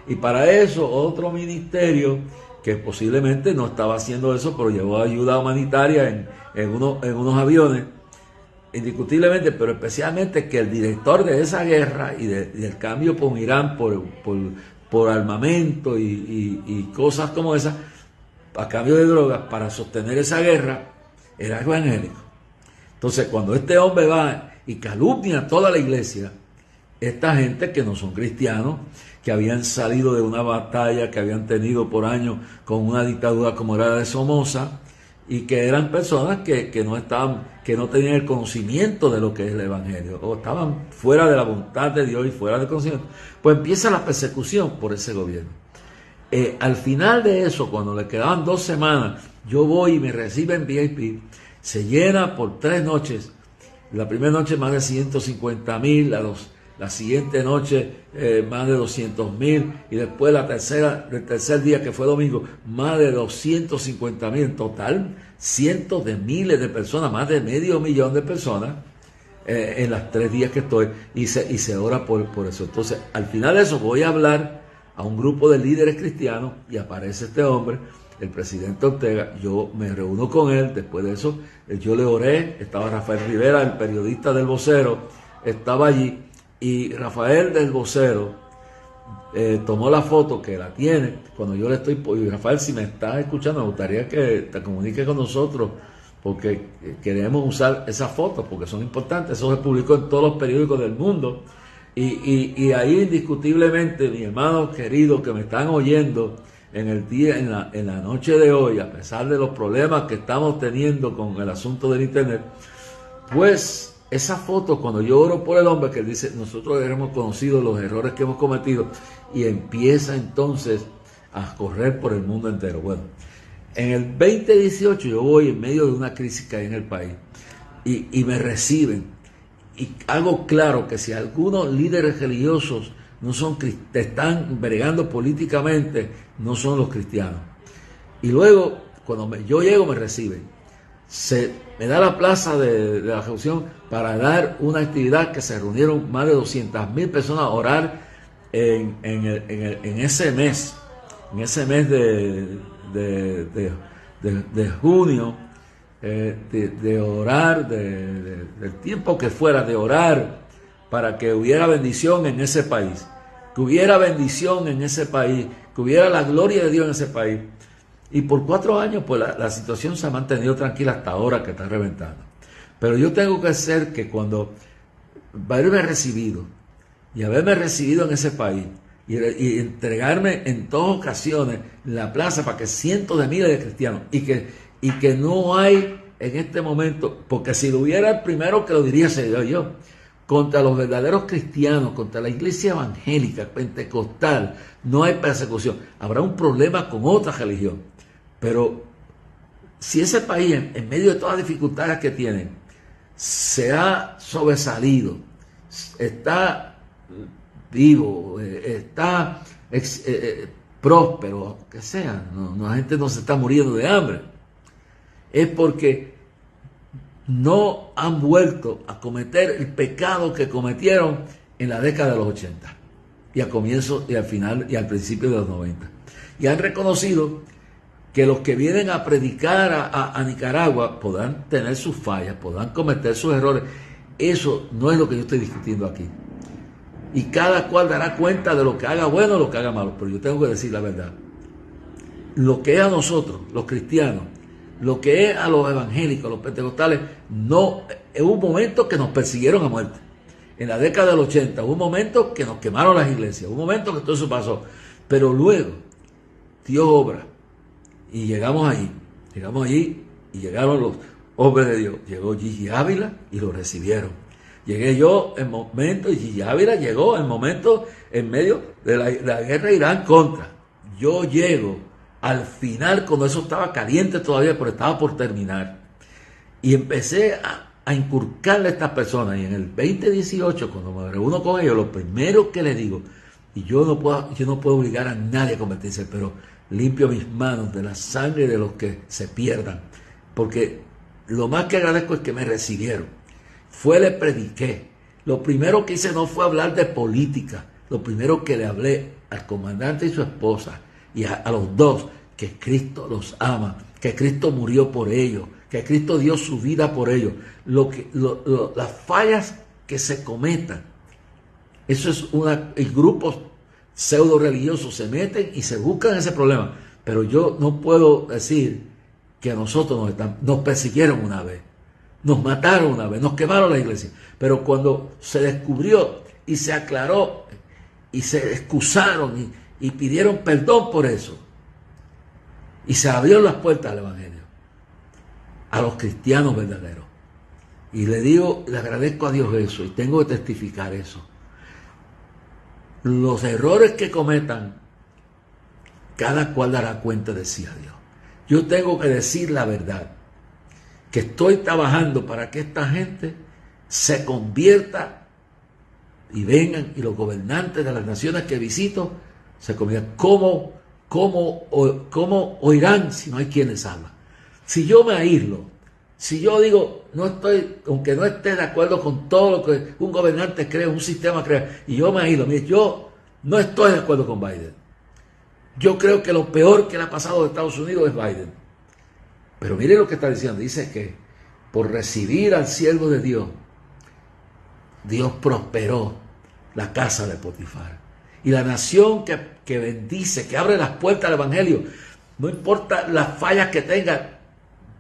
Y para eso otro ministerio, que posiblemente no estaba haciendo eso, pero llevó ayuda humanitaria en unos aviones, indiscutiblemente, pero especialmente que el director de esa guerra y del cambio con Irán por armamento y cosas como esas, a cambio de drogas, para sostener esa guerra, era evangélico. Entonces, cuando este hombre va y calumnia a toda la iglesia, esta gente que no son cristianos, que habían salido de una batalla que habían tenido por años con una dictadura como era la de Somoza, y que eran personas que no tenían el conocimiento de lo que es el evangelio, o estaban fuera de la voluntad de Dios y fuera del conocimiento, pues empieza la persecución por ese gobierno. Al final de eso, cuando le quedaban 2 semanas, yo voy y me reciben VIP, se llena por 3 noches. La primera noche más de 150,000, la siguiente noche más de 200,000, y después el tercer día, que fue domingo, más de 250,000. En total, cientos de miles de personas, más de 500,000 de personas en los 3 días que estoy, y se ora por eso. Entonces, al final de eso, voy a hablar a un grupo de líderes cristianos, y aparece este hombre, el presidente Ortega. Yo me reúno con él. Después de eso, yo le oré. Estaba Rafael Rivera, el periodista del Vocero, estaba allí, y Rafael del Vocero tomó la foto, que la tiene, cuando yo le estoy... Y Rafael, si me estás escuchando, me gustaría que te comuniques con nosotros, porque queremos usar esas fotos, porque son importantes. Eso se publicó en todos los periódicos del mundo, y ahí indiscutiblemente, mis hermanos queridos que me están oyendo en la noche de hoy, a pesar de los problemas que estamos teniendo con el asunto del internet, pues esa foto, cuando yo oro por el hombre, que él dice, nosotros hemos conocido los errores que hemos cometido, y empieza entonces a correr por el mundo entero. Bueno, en el 2018 yo voy en medio de una crisis que hay en el país, y me reciben, y hago claro que si algunos líderes religiosos están bregando políticamente, no son los cristianos. Y luego, cuando yo llego, me reciben. Me da la plaza de la reunión para dar una actividad que se reunieron más de 200,000 personas a orar en ese mes de junio, de orar, del tiempo que fuera, de orar para que hubiera bendición en ese país. que hubiera bendición en ese país, que hubiera la gloria de Dios en ese país. Y por 4 años, pues la situación se ha mantenido tranquila hasta ahora que está reventando. Pero yo tengo que hacer que cuando haberme recibido en ese país y entregarme en todas ocasiones la plaza para que cientos de miles de cristianos y que no hay en este momento, porque si lo hubiera el primero que lo diría sería yo, contra los verdaderos cristianos, contra la iglesia evangélica, pentecostal, no hay persecución. Habrá un problema con otra religión, pero si ese país, en medio de todas las dificultades que tiene, se ha sobresalido, está vivo, está próspero, que sea, la gente no se está muriendo de hambre, es porque no han vuelto a cometer el pecado que cometieron en la década de los 80 y al comienzo y al final y al principio de los 90, y han reconocido que los que vienen a predicar a Nicaragua podrán tener sus fallas, podrán cometer sus errores. Eso no es lo que yo estoy discutiendo aquí. Y cada cual dará cuenta de lo que haga bueno o lo que haga malo. Pero yo tengo que decir la verdad. Lo que es a nosotros, los cristianos, lo que es a los evangélicos, a los pentecostales, no, hubo un momento que nos persiguieron a muerte. En la década del 80, hubo un momento que nos quemaron las iglesias, hubo un momento que todo eso pasó. Pero luego, Dios obra. Y llegamos allí y llegaron los hombres de Dios. Llegó Gigi Ávila y lo recibieron. Llegué yo en momento, y Gigi Ávila llegó en momento en medio de la guerra de Irán contra. Yo llego al final cuando eso estaba caliente todavía, pero estaba por terminar. Y empecé a inculcarle a estas personas. Y en el 2018, cuando me reúno con ellos, lo primero que les digo, y yo no puedo obligar a nadie a convertirse, pero limpio mis manos de la sangre de los que se pierdan, porque lo más que agradezco es que me recibieron. Le prediqué. Lo primero que hice no fue hablar de política. Lo primero que le hablé al comandante y su esposa y a los dos, que Cristo los ama, que Cristo murió por ellos, que Cristo dio su vida por ellos. Las fallas que se cometan, eso es grupos pseudo religiosos se meten y se buscan ese problema. Pero yo no puedo decir que a nosotros nos persiguieron una vez, nos mataron una vez, nos quemaron la iglesia. Pero cuando se descubrió y se aclaró y se excusaron y pidieron perdón por eso, y se abrieron las puertas al evangelio, a los cristianos verdaderos. Y le agradezco a Dios eso, y tengo que testificar eso. Los errores que cometan, cada cual dará cuenta de sí a Dios. Yo tengo que decir la verdad, que estoy trabajando para que esta gente se convierta y vengan, y los gobernantes de las naciones que visito se conviertan. ¿Cómo oirán si no hay quien les habla? Si yo me aíslo, si yo digo, aunque no esté de acuerdo con todo lo que un gobernante cree, un sistema crea, y yo me aíslo, mire, yo no estoy de acuerdo con Biden. Yo creo que lo peor que le ha pasado a Estados Unidos es Biden. Pero mire lo que está diciendo. Dice que por recibir al siervo de Dios, Dios prosperó la casa de Potifar. Y la nación que bendice, que abre las puertas al evangelio, no importa las fallas que tenga,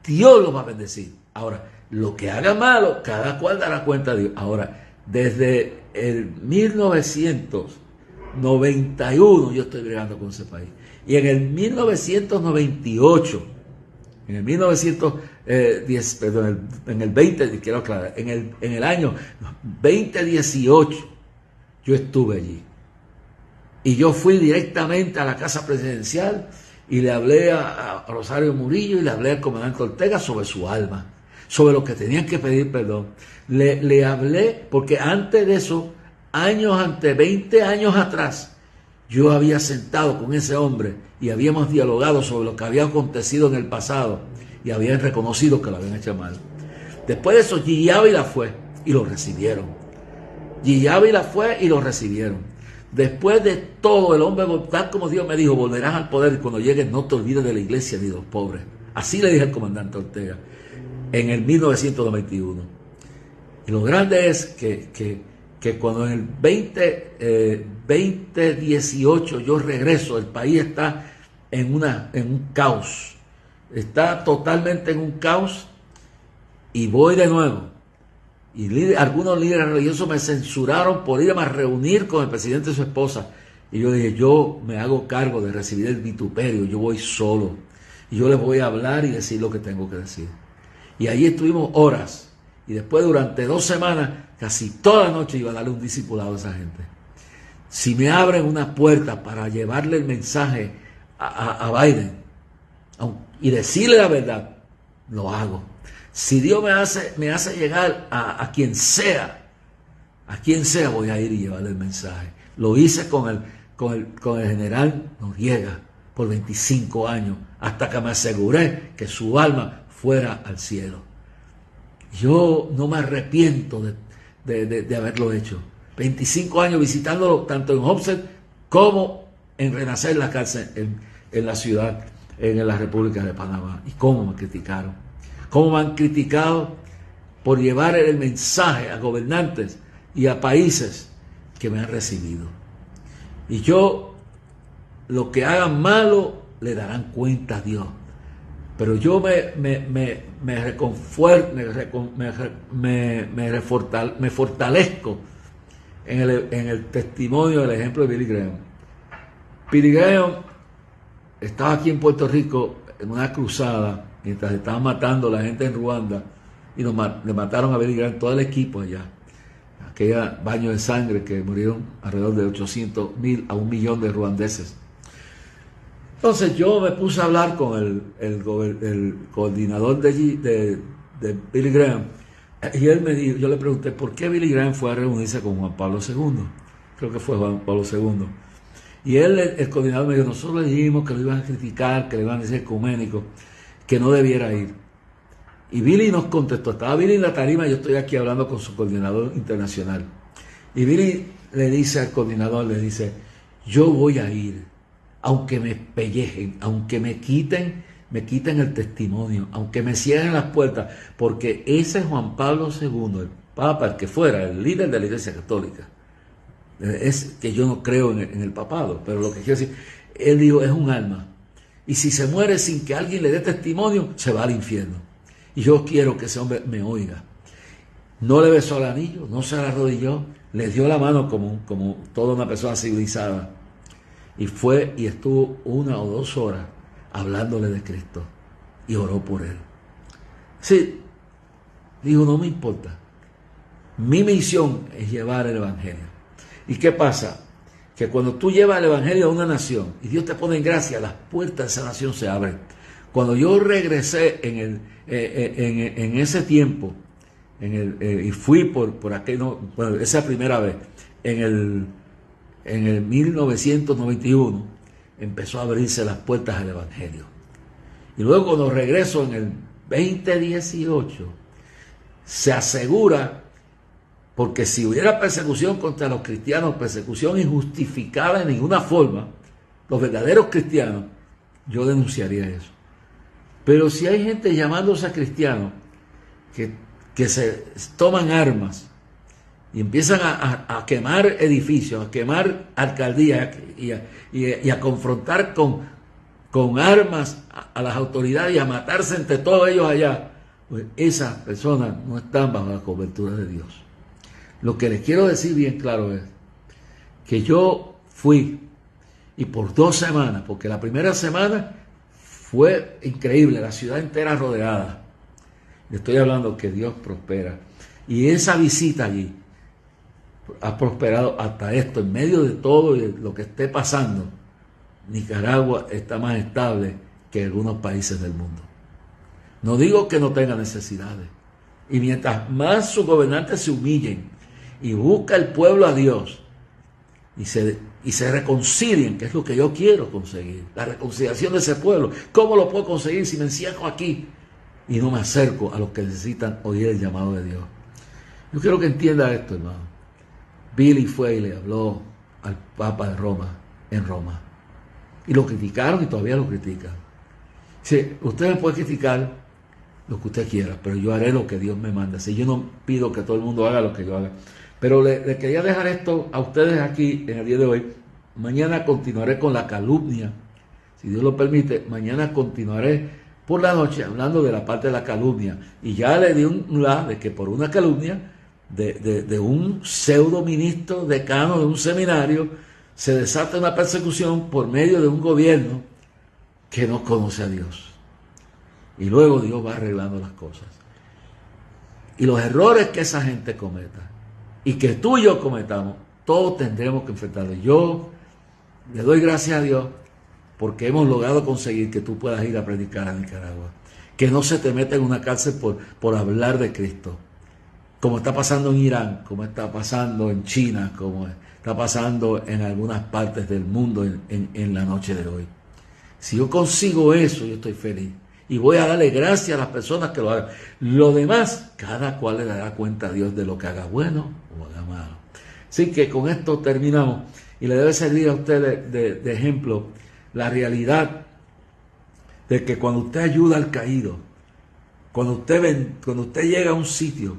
Dios lo va a bendecir. Ahora, lo que haga malo, cada cual dará cuenta de Dios. Ahora, desde el 1991 yo estoy bregando con ese país. Y en el 1998, en el 1910, perdón, en el 20, quiero aclarar, en el año 2018, yo estuve allí. Y yo fui directamente a la casa presidencial y le hablé a Rosario Murillo y le hablé al comandante Ortega sobre su alma, sobre lo que tenían que pedir perdón. Le hablé porque antes de eso, 20 años atrás, yo había sentado con ese hombre y habíamos dialogado sobre lo que había acontecido en el pasado y habían reconocido que lo habían hecho mal. Después de eso, Gigi Ávila fue y lo recibieron. Gigi Ávila fue y lo recibieron. Después de todo, el hombre, tal como Dios me dijo, volverás al poder y cuando llegues no te olvides de la iglesia ni de los pobres. Así le dije al comandante Ortega en el 1991. Y lo grande es que que cuando en el 2018 yo regreso, el país está en un caos. Está totalmente en un caos y voy de nuevo. Y algunos líderes religiosos me censuraron por irme a reunir con el presidente y su esposa. Y yo dije, yo me hago cargo de recibir el vituperio, yo voy solo. Y yo les voy a hablar y decir lo que tengo que decir. Y allí estuvimos horas. Y después durante 2 semanas, casi toda la noche iba a darle un discipulado a esa gente. Si me abren una puerta para llevarle el mensaje a Biden y decirle la verdad, lo hago. Si Dios me hace llegar a quien sea voy a ir y llevarle el mensaje. Lo hice con el general Noriega por 25 años, hasta que me aseguré que su alma fuera al cielo. Yo no me arrepiento de haberlo hecho. 25 años visitándolo tanto en Homestead como en Renacer, la cárcel en la ciudad, en la República de Panamá. Y cómo me criticaron. Cómo me han criticado por llevar el mensaje a gobernantes y a países que me han recibido. Y yo, lo que hagan malo, le darán cuenta a Dios. Pero yo me fortalezco en el testimonio del ejemplo de Billy Graham. Billy Graham estaba aquí en Puerto Rico en una cruzada mientras estaban matando a la gente en Ruanda y le mataron a Billy Graham, todo el equipo allá. Aquella baño de sangre que murieron alrededor de 800,000 a 1,000,000 de ruandeses. Entonces yo me puse a hablar con el coordinador de Billy Graham y él me dijo, yo le pregunté por qué Billy Graham fue a reunirse con Juan Pablo II. Creo que fue Juan Pablo II. Y él, el coordinador, me dijo, nosotros le dijimos que lo iban a criticar, que le iban a decir ecuménico, que no debiera ir. Y Billy nos contestó, estaba Billy en la tarima, yo estoy aquí hablando con su coordinador internacional. Y Billy le dice al coordinador, le dice, yo voy a ir, aunque me pellejen, aunque me quiten el testimonio, aunque me cierren las puertas, porque ese Juan Pablo II, el Papa, el que fuera, el líder de la Iglesia Católica, es que yo no creo en el papado, pero lo que quiero decir, él dijo, es un alma. Y si se muere sin que alguien le dé testimonio, se va al infierno. Y yo quiero que ese hombre me oiga. No le besó el anillo, no se le arrodilló, le dio la mano como toda una persona civilizada. Y fue y estuvo 1 o 2 horas hablándole de Cristo. Y oró por él. Sí, dijo, no me importa. Mi misión es llevar el Evangelio. ¿Y qué pasa? Que cuando tú llevas el Evangelio a una nación y Dios te pone en gracia, las puertas de esa nación se abren. Cuando yo regresé en ese tiempo, y fui por aquel, bueno, esa primera vez, en el 1991, empezó a abrirse las puertas del Evangelio. Y luego cuando regreso en el 2018, se asegura, porque si hubiera persecución contra los cristianos, persecución injustificada de ninguna forma, los verdaderos cristianos, yo denunciaría eso. Pero si hay gente llamándose a cristianos que se toman armas y empiezan a quemar edificios, a quemar alcaldías y a confrontar con armas a las autoridades y a matarse entre todos ellos allá, pues esas personas no están bajo la cobertura de Dios. Lo que les quiero decir bien claro es que yo fui y por 2 semanas, porque la primera semana fue increíble, la ciudad entera rodeada. Le estoy hablando que Dios prospera. Y esa visita allí ha prosperado hasta esto. En medio de todo lo que esté pasando, Nicaragua está más estable que algunos países del mundo. No digo que no tenga necesidades. Y mientras más sus gobernantes se humillen y busca el pueblo a Dios y se reconcilien, que es lo que yo quiero conseguir, la reconciliación de ese pueblo. ¿Cómo lo puedo conseguir si me encierro aquí y no me acerco a los que necesitan oír el llamado de Dios? Yo quiero que entienda esto, hermano. Billy fue y le habló al Papa de Roma, en Roma, y lo criticaron y todavía lo critican. Sí, usted me puede criticar lo que usted quiera, pero yo haré lo que Dios me manda. Si yo no pido que todo el mundo haga lo que yo haga, Pero le quería dejar esto a ustedes aquí en el día de hoy. Mañana continuaré con la calumnia, si Dios lo permite. Mañana continuaré por la noche hablando de la parte de la calumnia. Y ya le di un lado de que por una calumnia de un pseudo ministro decano de un seminario se desata una persecución por medio de un gobierno que no conoce a Dios. Y luego Dios va arreglando las cosas. Y los errores que esa gente cometa y que tú y yo cometamos, todos tendremos que enfrentarlos. Yo le doy gracias a Dios porque hemos logrado conseguir que tú puedas ir a predicar a Nicaragua. Que no se te meta en una cárcel por hablar de Cristo. Como está pasando en Irán, como está pasando en China, como está pasando en algunas partes del mundo en la noche de hoy. Si yo consigo eso, yo estoy feliz. Y voy a darle gracias a las personas que lo hagan. Lo demás, cada cual le dará cuenta a Dios de lo que haga bueno o haga malo. Así que con esto terminamos. Y le debe servir a usted de ejemplo la realidad de que cuando usted ayuda al caído, cuando usted llega a un sitio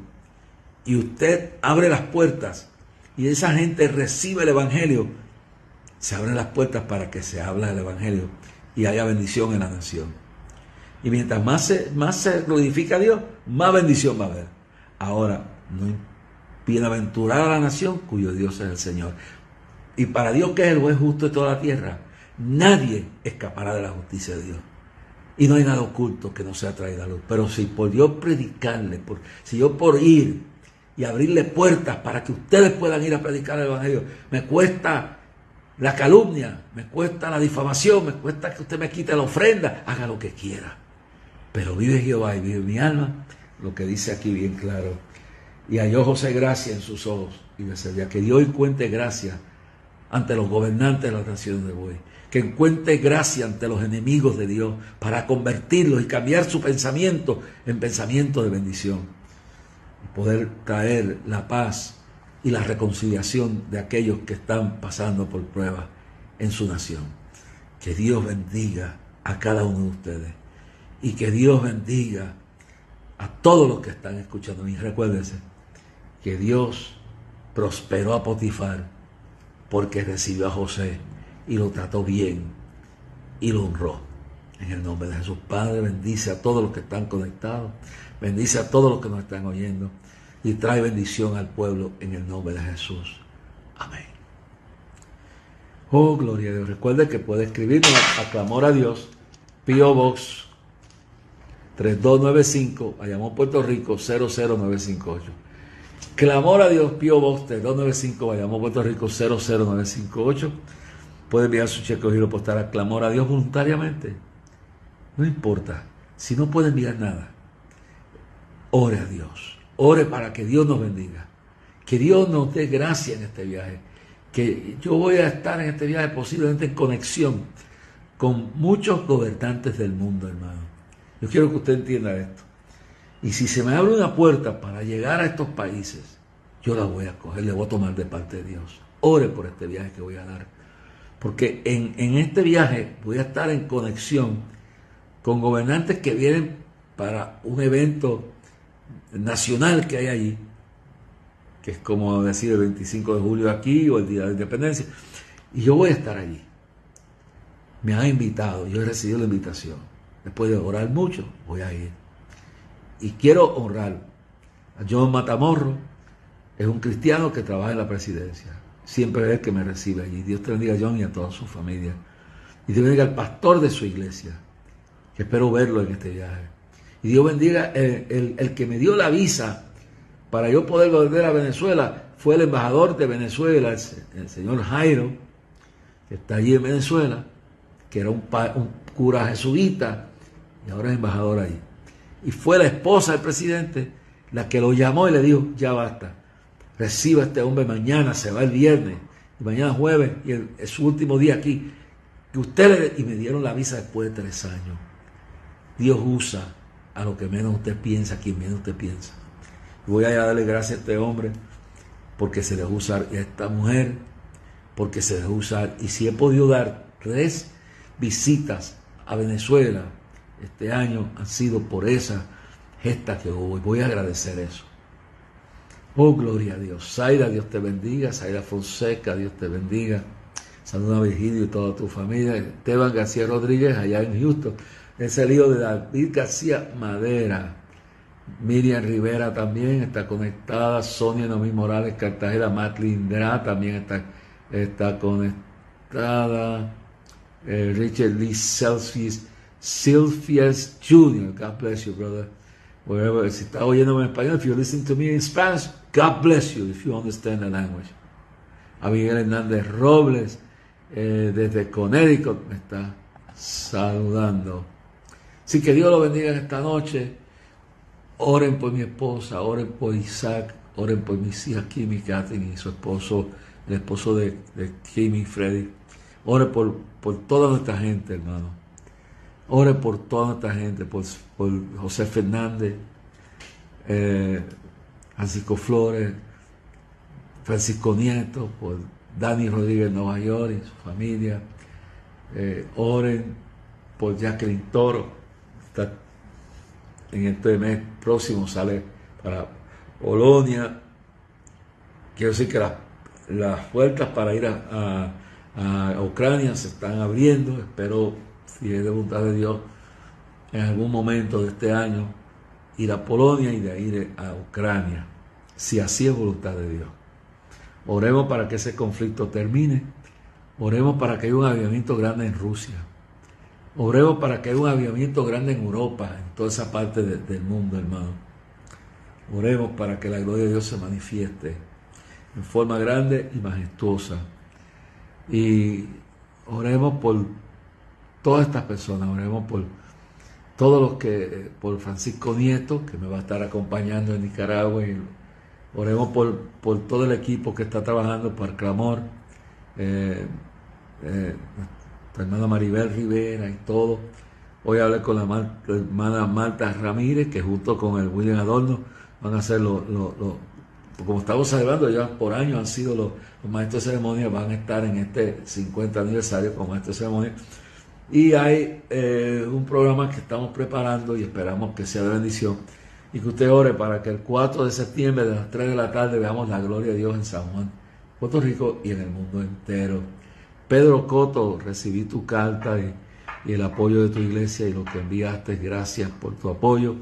y usted abre las puertas y esa gente recibe el Evangelio, se abren las puertas para que se hable del Evangelio y haya bendición en la nación. Y mientras más se glorifica a Dios, más bendición va a haber. Ahora, bienaventurada la nación cuyo Dios es el Señor. Y para Dios, que es el juez justo de toda la tierra, nadie escapará de la justicia de Dios. Y no hay nada oculto que no sea traído a luz. Pero si por Dios predicarle, si yo por ir y abrirle puertas para que ustedes puedan ir a predicar el Evangelio, me cuesta la calumnia, me cuesta la difamación, me cuesta que usted me quite la ofrenda, haga lo que quiera. Pero vive Jehová y vive mi alma, lo que dice aquí bien claro. Y halló José gracia en sus ojos y le servía. Que Dios encuentre gracia ante los gobernantes de las naciones de hoy. Que encuentre gracia ante los enemigos de Dios para convertirlos y cambiar su pensamiento en pensamiento de bendición. Y poder traer la paz y la reconciliación de aquellos que están pasando por pruebas en su nación. Que Dios bendiga a cada uno de ustedes. Y que Dios bendiga a todos los que están escuchando. Y recuérdense que Dios prosperó a Potifar porque recibió a José y lo trató bien y lo honró. En el nombre de Jesús, Padre, bendice a todos los que están conectados, bendice a todos los que nos están oyendo y trae bendición al pueblo en el nombre de Jesús. Amén. Oh, gloria a Dios. Recuerde que puede escribirnos a Clamor a Dios, P.O. Box 3295, Bayamón, Puerto Rico 00958. Clamor a Dios, P.O. Box 3295, Bayamón, Puerto Rico 00958. Puede enviar su cheque o giro postal a Clamor a Dios voluntariamente. No importa. Si no puede enviar nada, ore a Dios. Ore para que Dios nos bendiga. Que Dios nos dé gracia en este viaje. Que yo voy a estar en este viaje posiblemente en conexión con muchos gobernantes del mundo, hermano. Yo quiero que usted entienda esto. Y si se me abre una puerta para llegar a estos países, yo la voy a coger, le voy a tomar de parte de Dios. Ore por este viaje que voy a dar. Porque en este viaje voy a estar en conexión con gobernantes que vienen para un evento nacional que hay allí, que es como decir el 25 de julio aquí o el Día de la Independencia. Y yo voy a estar allí. Me han invitado, yo he recibido la invitación. Después de orar mucho, voy a ir. Y quiero honrar a John Matamorro, es un cristiano que trabaja en la presidencia. Siempre es el que me recibe allí. Dios te bendiga a John y a toda su familia. Y Dios bendiga al pastor de su iglesia, que espero verlo en este viaje. Y Dios bendiga el que me dio la visa para yo poder volver a Venezuela. Fue el embajador de Venezuela, el señor Jairo, que está allí en Venezuela, que era un cura jesuita, y ahora es embajador ahí. Y fue la esposa del presidente la que lo llamó y le dijo, ya basta, reciba a este hombre mañana, se va el viernes, y mañana jueves, y es su último día aquí, que y me dieron la visa después de 3 años. Dios usa a lo que menos usted piensa, a quien menos usted piensa. Y voy a darle gracias a este hombre, porque se dejó usar, y a esta mujer, porque se dejó usar, y si he podido dar 3 visitas a Venezuela este año han sido por esa gesta que hubo, y voy a agradecer eso. Oh, gloria a Dios. Zaira, Dios te bendiga. Zaira Fonseca, Dios te bendiga. Saluda a Virgilio y toda tu familia. Esteban García Rodríguez, allá en Houston. Ese lío de David García Madera. Miriam Rivera también está conectada. Sonia Noemí Morales, Cartagena. Matlin Dra también está conectada. Richard Lee Silfias Jr. God bless you, brother. Wherever, si está oyéndome en español, if you're listening to me in Spanish, God bless you if you understand the language. Abigail Hernández Robles, desde Connecticut, me está saludando. Así que Dios lo bendiga en esta noche. Oren por mi esposa, oren por Isaac, oren por mis hijas Kim y Katherine y su esposo, el esposo de Kim y Freddy. Oren por toda nuestra gente, hermano. Ore por toda nuestra gente, por José Fernández, Francisco Flores, Francisco Nieto, por Dani Rodríguez en Nueva York y su familia. Oren por Jacqueline Toro. Está en este mes próximo, sale para Polonia. Quiero decir que las puertas para ir a Ucrania se están abriendo. Espero, si es de voluntad de Dios, en algún momento de este año ir a Polonia y de ahí ir a Ucrania, si así es voluntad de Dios. Oremos para que ese conflicto termine. Oremos para que haya un avivamiento grande en Rusia. Oremos para que haya un avivamiento grande en Europa, en toda esa parte del mundo, hermano. Oremos para que la gloria de Dios se manifieste en forma grande y majestuosa. Y oremos por todas estas personas, oremos por todos los que, por Francisco Nieto, que me va a estar acompañando en Nicaragua, y oremos por todo el equipo que está trabajando para el clamor, nuestra hermana Maribel Rivera y todo. Hoy hablé con la hermana Marta Ramírez, que junto con el William Adorno van a hacer como estamos celebrando ya por años, han sido los maestros de ceremonia, van a estar en este 50 aniversario como maestros de ceremonia. Y hay un programa que estamos preparando y esperamos que sea de bendición y que usted ore para que el 4 de septiembre de las 3 de la tarde veamos la gloria de Dios en San Juan, Puerto Rico y en el mundo entero. Pedro Coto, recibí tu carta y el apoyo de tu iglesia y lo que enviaste. Gracias por tu apoyo.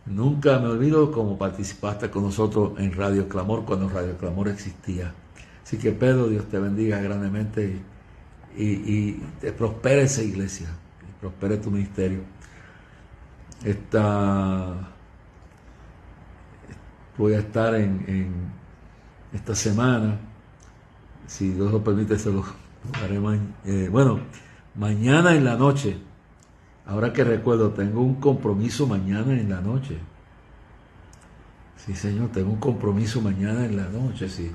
Nunca me olvido cómo participaste con nosotros en Radio Clamor cuando Radio Clamor existía. Así que Pedro, Dios te bendiga grandemente y te prospere esa iglesia, y prospere tu ministerio. Voy a estar en esta semana, si Dios lo permite, se lo haremos. Bueno, mañana en la noche, ahora que recuerdo, tengo un compromiso mañana en la noche. Sí, Señor, tengo un compromiso mañana en la noche, sí.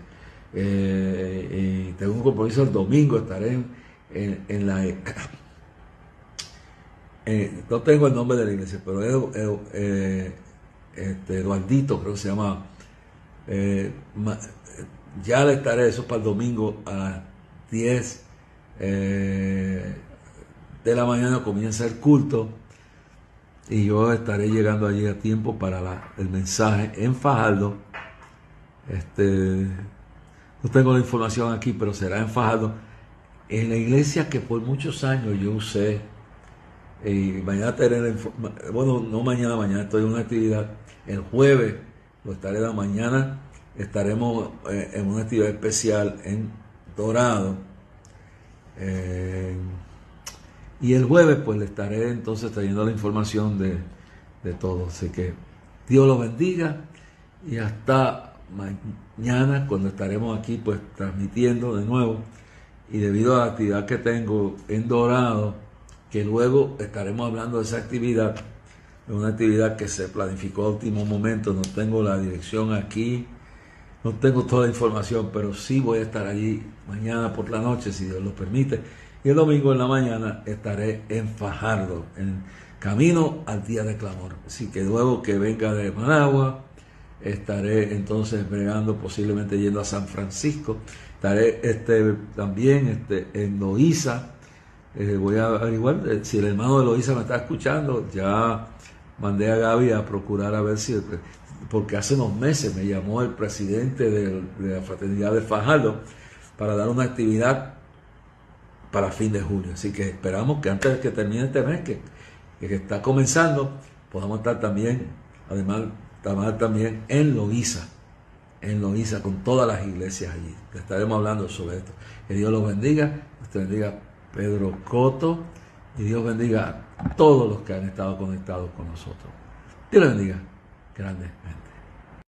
Y tengo un compromiso el domingo, estaré en la... no tengo el nombre de la iglesia, pero Eduardito, creo que se llama. Ya le estaré, eso para el domingo a las 10 de la mañana comienza el culto y yo estaré llegando allí a tiempo para el mensaje en Fajardo. No tengo la información aquí, pero será en Fajardo, en la iglesia que por muchos años yo usé. Y mañana mañana estoy en una actividad. El jueves lo estaré la mañana, estaremos en una actividad especial en Dorado. Y el jueves pues le estaré entonces trayendo la información de todo. Así que Dios los bendiga y hasta mañana, cuando estaremos aquí pues transmitiendo de nuevo. Y debido a la actividad que tengo en Dorado, que luego estaremos hablando de esa actividad, es una actividad que se planificó a último momento, no tengo la dirección aquí, no tengo toda la información, pero sí voy a estar allí mañana por la noche, si Dios lo permite, y el domingo en la mañana estaré en Fajardo, en camino al día de clamor. Así que luego que venga de Managua, estaré entonces bregando, posiblemente yendo a San Francisco, estaré también en Loíza. Voy a averiguar si el hermano de Loíza me está escuchando. Ya mandé a Gaby a procurar a ver si porque hace unos meses me llamó el presidente de la Fraternidad de Fajardo para dar una actividad para fin de julio. Así que esperamos que antes de que termine este mes, que está comenzando, podamos estar también, además, trabajar también en Loíza, con todas las iglesias allí. Estaremos hablando sobre esto. Que Dios los bendiga, Dios bendiga Pedro Coto, y Dios bendiga a todos los que han estado conectados con nosotros. Dios los bendiga grandemente.